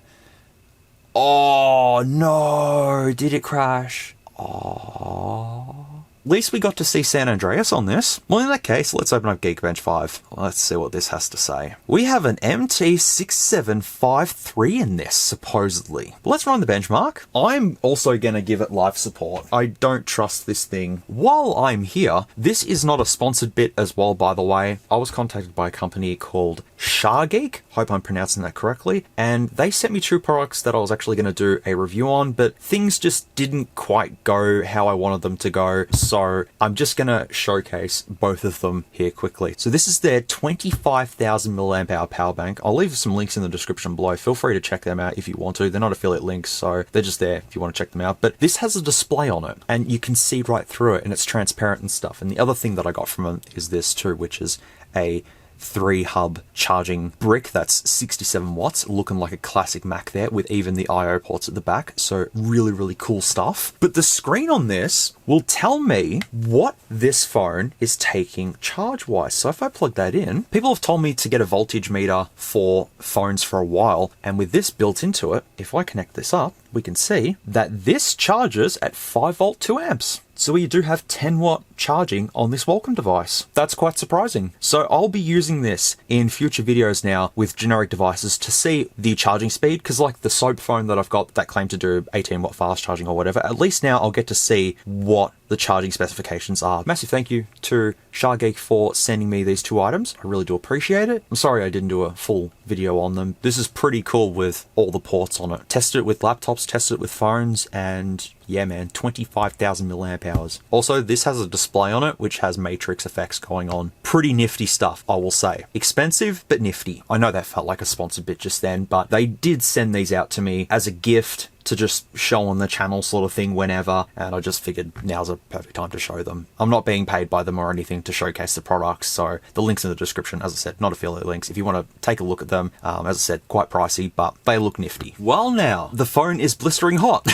Oh, no! Did it crash? Oh. At least we got to see San Andreas on this. Well, in that case, let's open up Geekbench 5. Let's see what this has to say. We have an MT6753 in this, supposedly. Let's run the benchmark. I'm also going to give it live support. I don't trust this thing. While I'm here, this is not a sponsored bit as well, by the way. I was contacted by a company called Shargeek. Hope I'm pronouncing that correctly. And they sent me 2 products that I was actually going to do a review on, but things just didn't quite go how I wanted them to go. So I'm just going to showcase both of them here quickly. So this is their 25,000 milliamp hour power bank. I'll leave some links in the description below. Feel free to check them out if you want to. They're not affiliate links, so they're just there if you want to check them out. But this has a display on it and you can see right through it and it's transparent and stuff. And the other thing that I got from it is this too, which is a 3-hub charging brick that's 67 watts, looking like a classic Mac there with even the I/O ports at the back. So really, really cool stuff. But the screen on this will tell me what this phone is taking charge-wise. So if I plug that in, people have told me to get a voltage meter for phones for a while. And with this built into it, if I connect this up, we can see that this charges at 5 volt 2 amps. So we do have 10 watt charging on this welcome device. That's quite surprising. So I'll be using this in future videos now with generic devices to see the charging speed, because like the soap phone that I've got that claimed to do 18 watt fast charging or whatever, at least now I'll get to see what the charging specifications are. Massive thank you to Shargeek for sending me these 2 items. I really do appreciate it. I'm sorry I didn't do a full video on them. This is pretty cool with all the ports on it. Tested it with laptops, tested it with phones, and yeah man, 25,000 milliamp hours. Also, this has a display on it which has matrix effects going on. Pretty nifty stuff, I will say. Expensive, but nifty. I know that felt like a sponsored bit just then, but they did send these out to me as a gift to just show on the channel sort of thing whenever, and I just figured now's a perfect time to show them. I'm not being paid by them or anything to showcase the products, so the links in the description, as I said, not affiliate links. If you want to take a look at them, as I said, quite pricey, but they look nifty. Well now, the phone is blistering hot.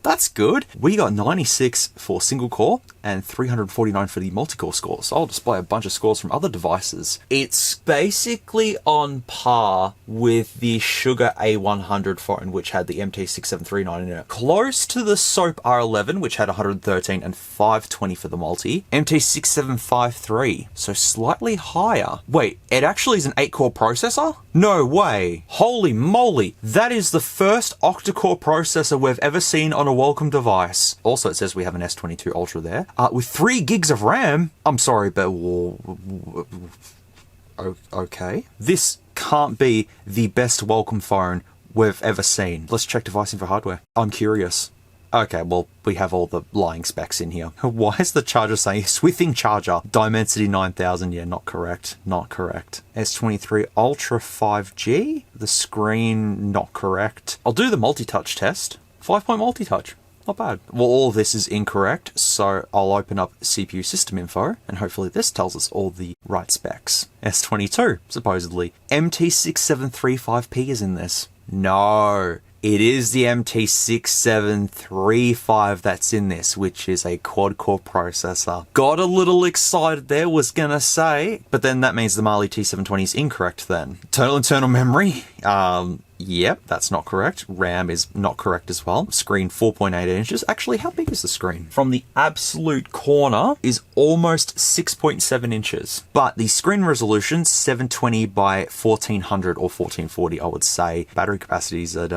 That's good. We got 96 for single core and 349 for the multi-core scores. So I'll display a bunch of scores from other devices. It's basically on par with the Sugar A100 phone, which had the MT6739 in it. Close to the Soap R11, which had 113 and 520 for the multi. MT6753, so slightly higher. Wait, it actually is an 8-core processor? No way. Holy moly. That is the first octa-core processor we've ever seen on a Welcome device. Also, it says we have an S23 Ultra there. With 3 gigs of RAM. I'm sorry, but... okay. This can't be the best Welcome phone we've ever seen. Let's check device info hardware. I'm curious. Okay, well, we have all the lying specs in here. Why is the charger saying Swithing charger? Dimensity 9000, yeah, not correct. Not correct. S23 Ultra 5G? The screen, not correct. I'll do the multi-touch test. 5-point multi-touch. Not bad. Well, all of this is incorrect, so I'll open up CPU system info, and hopefully this tells us all the right specs. S22, supposedly. MT6735P is in this. No. It is the MT6735 that's in this, which is a quad-core processor. Got a little excited there, was gonna say, but then that means the Mali T720 is incorrect then. Total internal memory, yep, that's not correct. RAM is not correct as well. Screen 4.8 inches. Actually, how big is the screen? From the absolute corner is almost 6.7 inches. But the screen resolution, 720 by 1400 or 1440, I would say. Battery capacity is at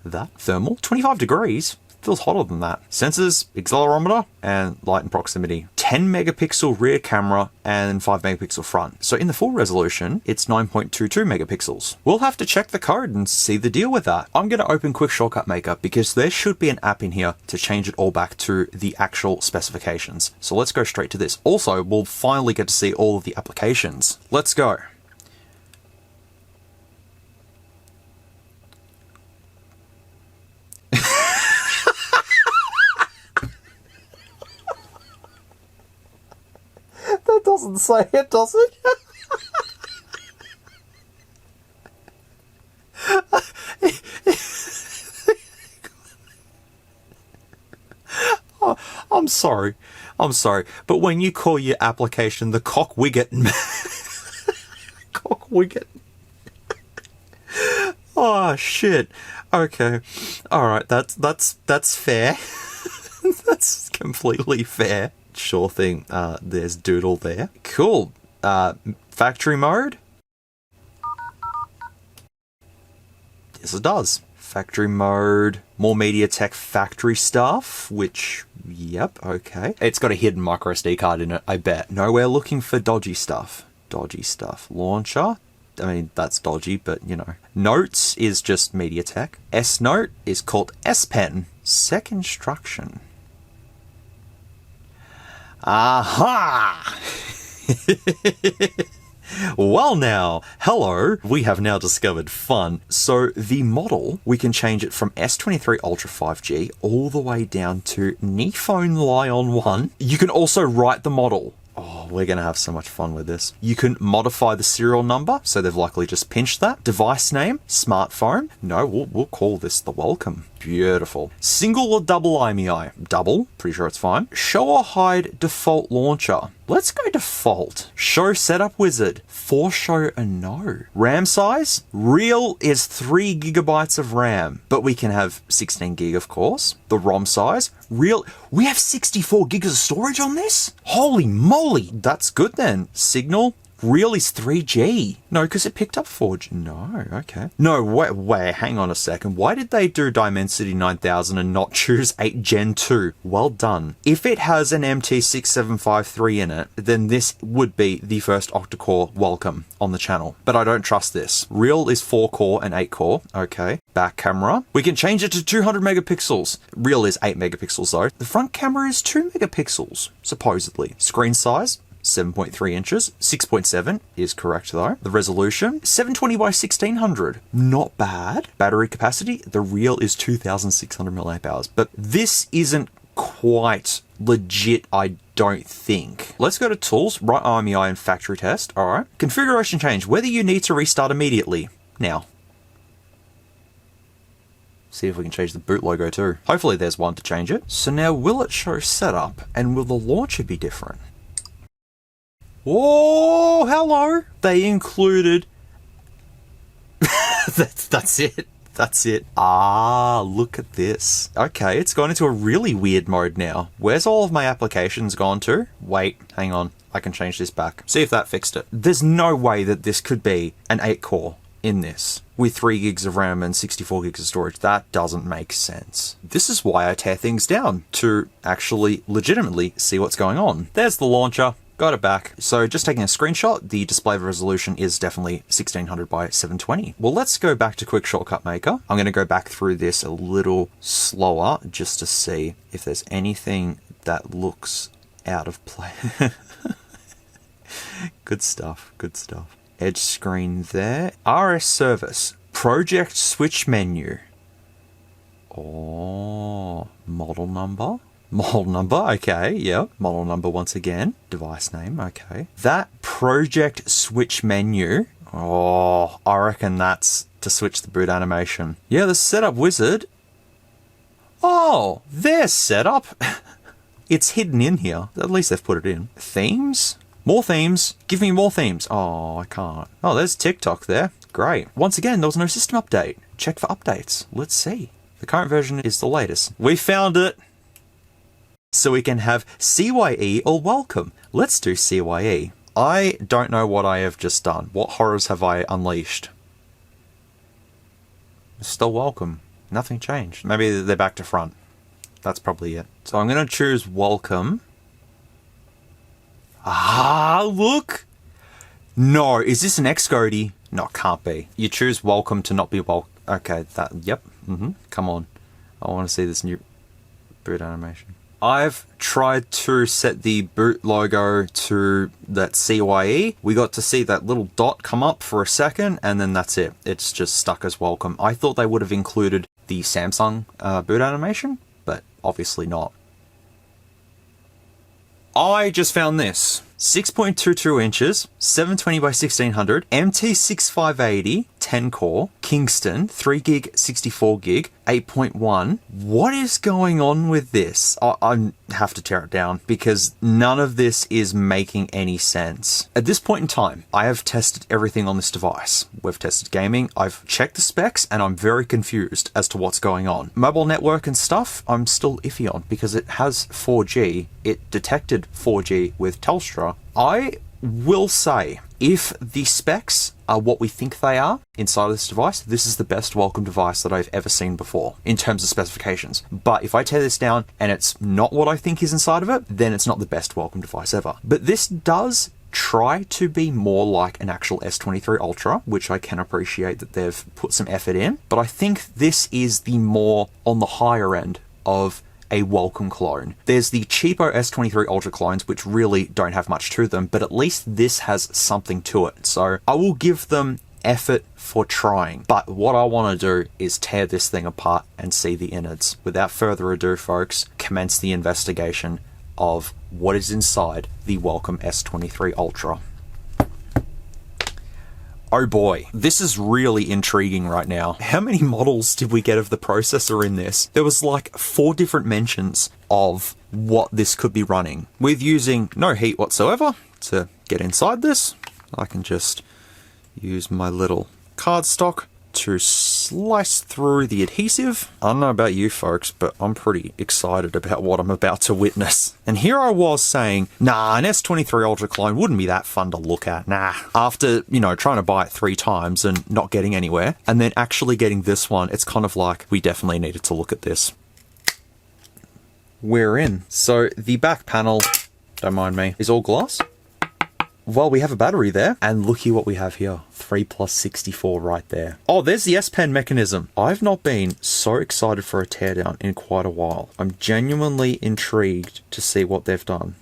that. Thermal, 25 degrees. Feels hotter than that. Sensors, accelerometer, and light and proximity. 10 megapixel rear camera and 5 megapixel front. So in the full resolution, it's 9.22 megapixels. We'll have to check the code and see the deal with that. I'm going to open Quickshortcutmaker because there should be an app in here to change it all back to the actual specifications. So let's go straight to this. Also, we'll finally get to see all of the applications. Let's go. That doesn't say it, does it? Oh, I'm sorry, but when you call your application the cock Widget, cock Widget. Oh shit. Okay. All right. That's fair. That's completely fair. Sure thing. There's Doodle there. Cool. Factory mode. Yes, it does. Factory mode. More MediaTek factory stuff, which, yep, okay. It's got a hidden micro SD card in it, I bet. Nowhere looking for dodgy stuff. Dodgy stuff. Launcher. I mean, that's dodgy, but, you know. Notes is just MediaTek. S Note is called S Pen. Sec instruction. Aha! Well now, hello, we have now discovered fun. So the model, we can change it from S23 Ultra 5G all the way down to Niphone Lion 1. You can also write the model. Oh, we're going to have so much fun with this. You can modify the serial number, so they've likely just pinched that. Device name, smartphone. No, we'll call this the Welcome. Beautiful. Single or double IMEI? Double, pretty sure it's fine. Show or hide default launcher. Let's go default. Show setup wizard. For show a no. RAM size? Real is 3 gigabytes of RAM, but we can have 16 gig, of course. The ROM size? Real, we have 64 gigs of storage on this? Holy moly, that's good then. Signal? Real is 3G. No, because it picked up 4G. No, okay. No, wait, hang on a second. Why did they do Dimensity 9000 and not choose 8 Gen 2? Well done. If it has an MT6753 in it, then this would be the first octa-core Welcome on the channel. But I don't trust this. Real is 4-core and 8-core. Okay. Back camera. We can change it to 200 megapixels. Real is 8 megapixels though. The front camera is 2 megapixels, supposedly. Screen size? 7.3 inches. 6.7 is correct though. The resolution, 720 by 1600. Not bad. Battery capacity, the real is 2600 mAh, but this isn't quite legit, I don't think. Let's go to tools, write IMEI and factory test. All right. Configuration change, whether you need to restart immediately. Now. See if we can change the boot logo too. Hopefully there's one to change it. So now will it show setup and will the launcher be different? Whoa, hello. They included... that's it. That's it. Ah, look at this. Okay, it's gone into a really weird mode now. Where's all of my applications gone to? Wait, hang on. I can change this back. See if that fixed it. There's no way that this could be an 8-core in this with 3 gigs of RAM and 64 gigs of storage. That doesn't make sense. This is why I tear things down, to actually legitimately see what's going on. There's the launcher. Got it back. So just taking a screenshot, the display resolution is definitely 1600 by 720. Well, let's go back to Quickshortcutmaker. I'm going to go back through this a little slower just to see if there's anything that looks out of place. Good stuff. Good stuff. Edge screen there. RS service. Project switch menu. Oh, model number. Model number, okay, yeah. Model number once again. Device name, okay. That project switch menu. Oh, I reckon that's to switch the boot animation. Yeah, the setup wizard. Oh, there's setup. It's hidden in here. At least they've put it in. Themes? More themes. Give me more themes. Oh, I can't. Oh, there's TikTok there. Great. Once again, there was no system update. Check for updates. Let's see. The current version is the latest. We found it. So we can have CYE or welcome. Let's do CYE. I don't know what I have just done. What horrors have I unleashed? It's still welcome. Nothing changed. Maybe they're back to front. That's probably it. So I'm going to choose welcome. Ah, look. No, is this an Xcode? No, it can't be. You choose welcome to not be welcome. Okay, that, yep. Come on. I want to see this new boot animation. I've tried to set the boot logo to that CYE. We got to see that little dot come up for a second, and then that's it. It's just stuck as welcome. I thought they would have included the Samsung boot animation, but obviously not. I just found this. 6.22 inches, 720 by 1600, MT6580, 10 core, Kingston, 3 gig, 64 gig, 8.1. What is going on with this? I have to tear it down because none of this is making any sense. At this point in time, I have tested everything on this device. We've tested gaming, I've checked the specs, and I'm very confused as to what's going on. Mobile network and stuff, I'm still iffy on because it has 4G. It detected 4G with Telstra. I will say, if the specs are what we think they are inside of this device, this is the best welcome device that I've ever seen before in terms of specifications. But if I tear this down and it's not what I think is inside of it, then it's not the best welcome device ever. But this does try to be more like an actual S23 Ultra, which I can appreciate that they've put some effort in. But I think this is the more on the higher end of a welcome clone. There's the cheapo S23 Ultra clones, which really don't have much to them, but at least this has something to it. So I will give them effort for trying. But what I want to do is tear this thing apart and see the innards. Without further ado, folks, commence the investigation of what is inside the Welcome S23 Ultra. Oh boy, this is really intriguing right now. How many models did we get of the processor in this? There was like 4 different mentions of what this could be running. With using no heat whatsoever to get inside this, I can just use my little cardstock to slice through the adhesive. I don't know about you folks, but I'm pretty excited about what I'm about to witness. And here I was saying, nah, an S23 Ultra clone wouldn't be that fun to look at. Nah. After, you know, trying to buy it 3 times and not getting anywhere, and then actually getting this one, it's kind of like, we definitely needed to look at this. We're in. So the back panel, don't mind me, is all glass. Well, we have a battery there, and looky what we have here. 3 plus 64 right there. Oh, there's the S Pen mechanism. I've not been so excited for a teardown in quite a while. I'm genuinely intrigued to see what they've done.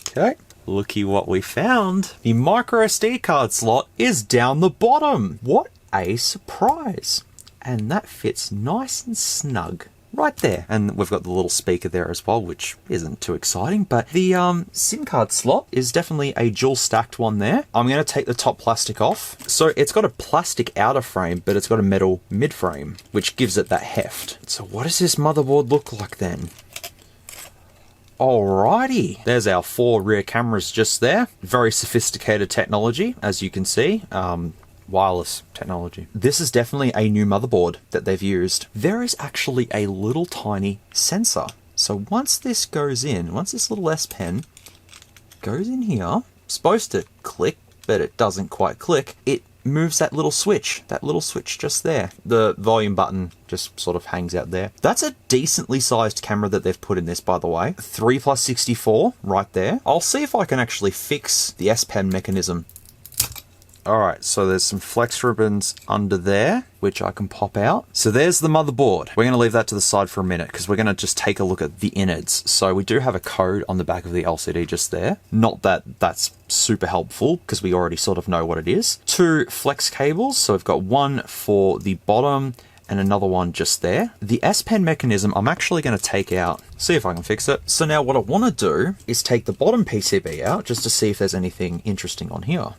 Okay, looky what we found. The micro SD card slot is down the bottom. What a surprise. And that fits nice and snug right there. And we've got the little speaker there as well, which isn't too exciting, but the SIM card slot is definitely a dual stacked one there. I'm going to take the top plastic off. So it's got a plastic outer frame, but it's got a metal mid frame, which gives it that heft. So what does this motherboard look like then? Alrighty, there's our 4 rear cameras just there. Very sophisticated technology, as you can see. Wireless technology. This is definitely a new motherboard that they've used. There is actually a little tiny sensor. So once this goes in, once this little S Pen goes in here, it's supposed to click, but it doesn't quite click. It moves that little switch just there. The volume button just sort of hangs out there. That's a decently sized camera that they've put in this, by the way. 3+64 right there. I'll see if I can actually fix the S Pen mechanism. Alright, so there's some flex ribbons under there, which I can pop out. So there's the motherboard. We're going to leave that to the side for a minute, because we're going to just take a look at the innards. So we do have a code on the back of the LCD just there. Not that that's super helpful, because we already sort of know what it is. 2 flex cables, so we've got one for the bottom, and another one just there. The S Pen mechanism, I'm actually going to take out, see if I can fix it. So now what I want to do is take the bottom PCB out, just to see if there's anything interesting on here.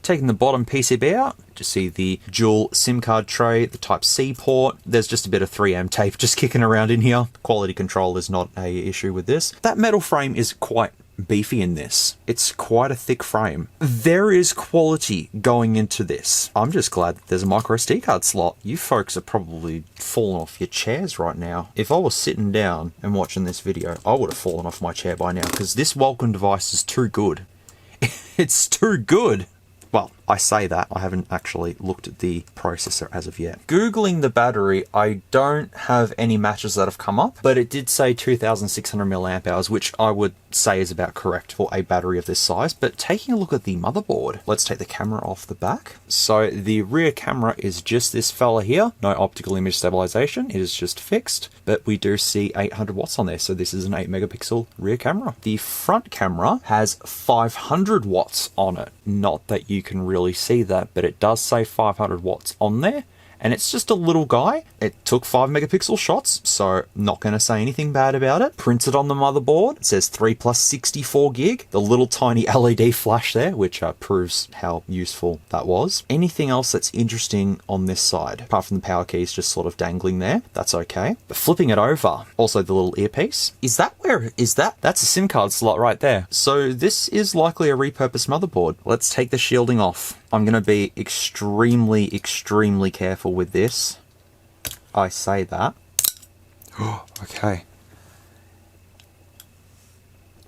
Taking the bottom PCB out, just see the dual SIM card tray, the Type-C port. There's just a bit of 3M tape just kicking around in here. Quality control is not an issue with this. That metal frame is quite beefy in this. It's quite a thick frame. There is quality going into this. I'm just glad that there's a micro SD card slot. You folks are probably falling off your chairs right now. If I was sitting down and watching this video, I would have fallen off my chair by now, because this Welcome device is too good. It's too good. Well, I say that, I haven't actually looked at the processor as of yet. Googling the battery, I don't have any matches that have come up, but it did say 2,600 milliamp hours, which I would say is about correct for a battery of this size. But taking a look at the motherboard, let's take the camera off the back. So the rear camera is just this fella here. No optical image stabilization, it is just fixed, but we do see 800 watts on there. So this is an 8 megapixel rear camera. The front camera has 500 watts on it. Not that you can really see that, but it does say 500 watts on there, and it's just a little guy. It took 5 megapixel shots, so not going to say anything bad about it. Printed on the motherboard, it says 3+64 gig. The little tiny LED flash there, which proves how useful that was. Anything else that's interesting on this side, apart from the power keys just sort of dangling there, that's okay. But flipping it over, also the little earpiece. Is that where, is that? That's a SIM card slot right there. So this is likely a repurposed motherboard. Let's take the shielding off. I'm going to be extremely careful with this. I say that. Okay.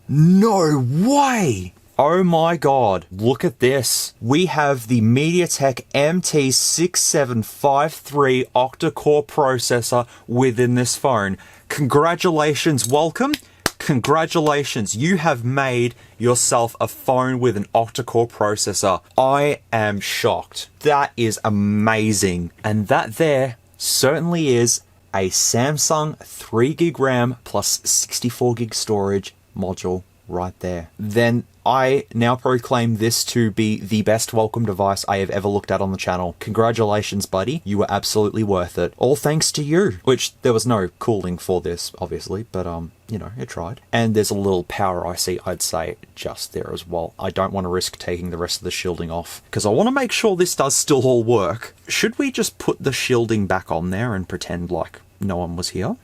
No way! Oh my god, look at this. We have the MediaTek MT6753 octa-core processor within this phone. Congratulations, Welcome. Congratulations, you have made yourself a phone with an octa-core processor. I am shocked. That is amazing. And that there certainly is a Samsung 3GB RAM plus 64GB storage module right there. Then I now proclaim this to be the best Welcome device I have ever looked at on the channel. Congratulations, buddy. You were absolutely worth it. All thanks to you. Which, there was no cooling for this, obviously, but, you know, it tried. And there's a little power IC, I'd say, just there as well. I don't want to risk taking the rest of the shielding off, because I want to make sure this does still all work. Should we just put the shielding back on there and pretend like no one was here?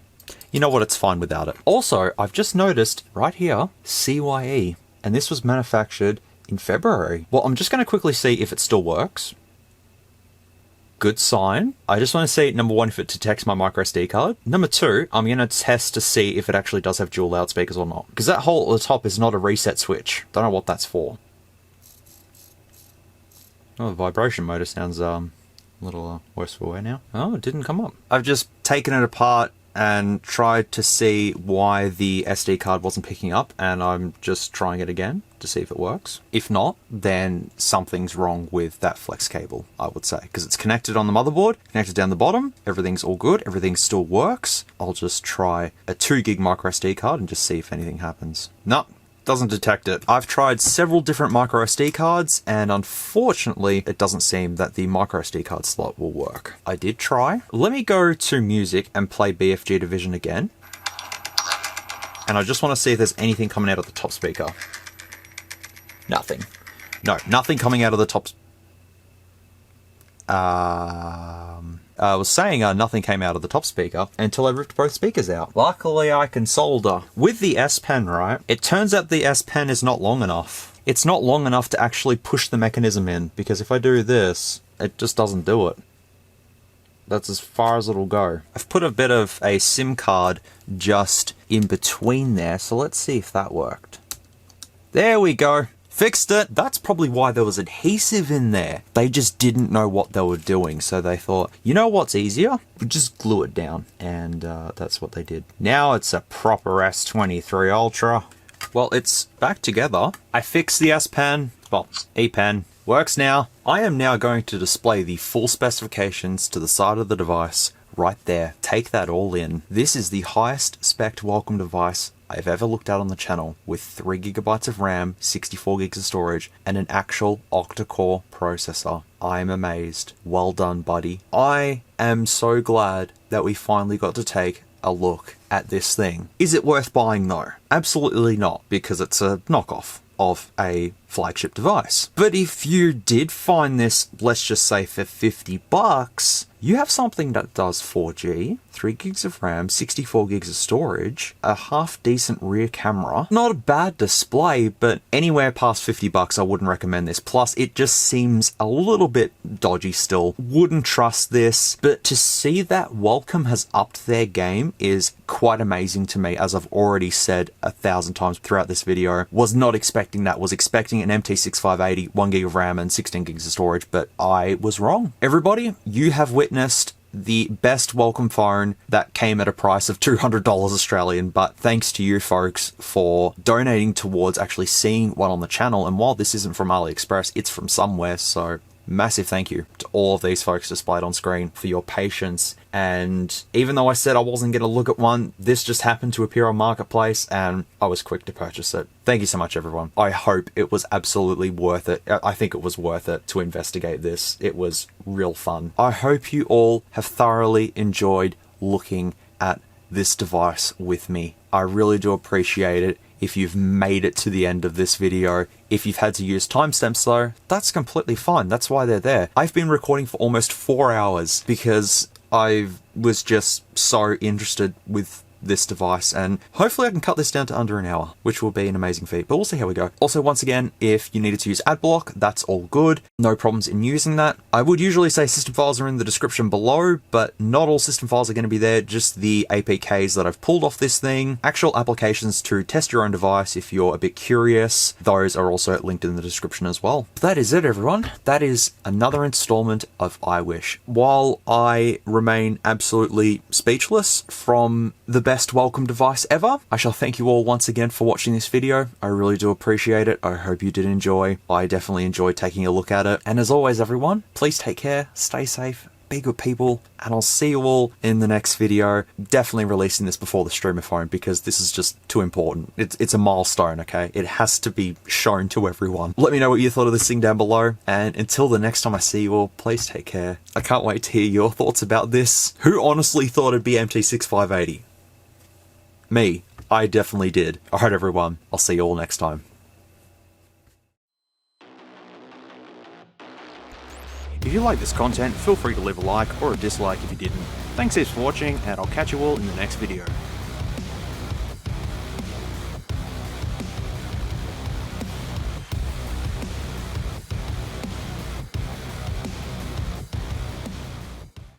You know what, it's fine without it. Also, I've just noticed right here, CYE. And this was manufactured in February. Well, I'm just going to quickly see if it still works. Good sign. I just want to see, number one, if it detects my micro SD card. Number two, I'm going to test to see if it actually does have dual loudspeakers or not. Because that hole at the top is not a reset switch. Don't know what that's for. Oh, the vibration motor sounds a little worse for wear now. Oh, it didn't come up. I've just taken it apart and tried to see why the SD card wasn't picking up, and I'm just trying it again to see if it works. If not, then something's wrong with that flex cable, I would say, because it's connected on the motherboard, connected down the bottom, everything's all good, everything still works. I'll just try a 2GB micro SD card and just see if anything happens. No, doesn't detect it. I've tried several different micro SD cards, and unfortunately, it doesn't seem that the micro SD card slot will work. I did try. Let me go to music and play BFG Division again. And I just want to see if there's anything coming out of the top speaker. Nothing. No, nothing coming out of the top. I was saying nothing came out of the top speaker until I ripped both speakers out. Luckily, I can solder. With the S Pen, right, it turns out the S Pen is not long enough. It's not long enough to actually push the mechanism in, because if I do this, it just doesn't do it. That's as far as it'll go. I've put a bit of a SIM card just in between there, so let's see if that worked. There we go. Fixed it. That's probably why there was adhesive in there. They just didn't know what they were doing, so they thought, you know what's easier? Just glue it down, and that's what they did. Now it's a proper S23 Ultra. Well, it's back together. I fixed the S Pen, well, E Pen. Works now. I am now going to display the full specifications to the side of the device right there. Take that all in. This is the highest spec Welcome device I've ever looked at on the channel, with 3GB of RAM, 64GB of storage, and an actual octa-core processor. I'm amazed. Well done, buddy. I am so glad that we finally got to take a look at this thing. Is it worth buying though? Absolutely not, because it's a knockoff of a flagship device. But if you did find this, let's just say for $50, you have something that does 4G, 3GB of RAM, 64GB of storage, a half decent rear camera. Not a bad display, but anywhere past $50 I wouldn't recommend this. Plus, it just seems a little bit dodgy still. Wouldn't trust this, but to see that Welcome has upped their game is quite amazing to me, as I've already said 1,000 times throughout this video. Was not expecting that, was expecting an MT6580, 1GB of RAM and 16GB of storage, but I was wrong. Everybody, you have witnessed the best Welcome phone that came at a price of $200 Australian, but thanks to you folks for donating towards actually seeing one on the channel. And while this isn't from AliExpress, it's from somewhere, so massive thank you to all of these folks displayed on screen for your patience. And even though I said I wasn't going to look at one, this just happened to appear on Marketplace and I was quick to purchase it. Thank you so much, everyone. I hope it was absolutely worth it. I think it was worth it to investigate this. It was real fun. I hope you all have thoroughly enjoyed looking at this device with me. I really do appreciate it. If you've made it to the end of this video, if you've had to use timestamps though, that's completely fine. That's why they're there. I've been recording for almost 4 hours because I was just so interested with this device, and hopefully I can cut this down to under an hour, which will be an amazing feat, but we'll see how we go. Also, once again, if you needed to use AdBlock, that's all good. No problems in using that. I would usually say system files are in the description below, but not all system files are going to be there, just the APKs that I've pulled off this thing. Actual applications to test your own device if you're a bit curious, those are also linked in the description as well. But that is it, everyone. That is another installment of iWish. While I remain absolutely speechless from the best Welcome device ever, I shall thank you all once again for watching this video. I really do appreciate it. I hope you did enjoy. I definitely enjoyed taking a look at it. And as always, everyone, please take care, stay safe, be good people, and I'll see you all in the next video. Definitely releasing this before the streamer phone because this is just too important. It's a milestone, okay? It has to be shown to everyone. Let me know what you thought of this thing down below, and until the next time I see you all, please take care. I can't wait to hear your thoughts about this. Who honestly thought it'd be MT6580? Me. I definitely did. Alright everyone, I'll see you all next time. If you like this content, feel free to leave a like or a dislike if you didn't. Thanks heaps for watching, and I'll catch you all in the next video.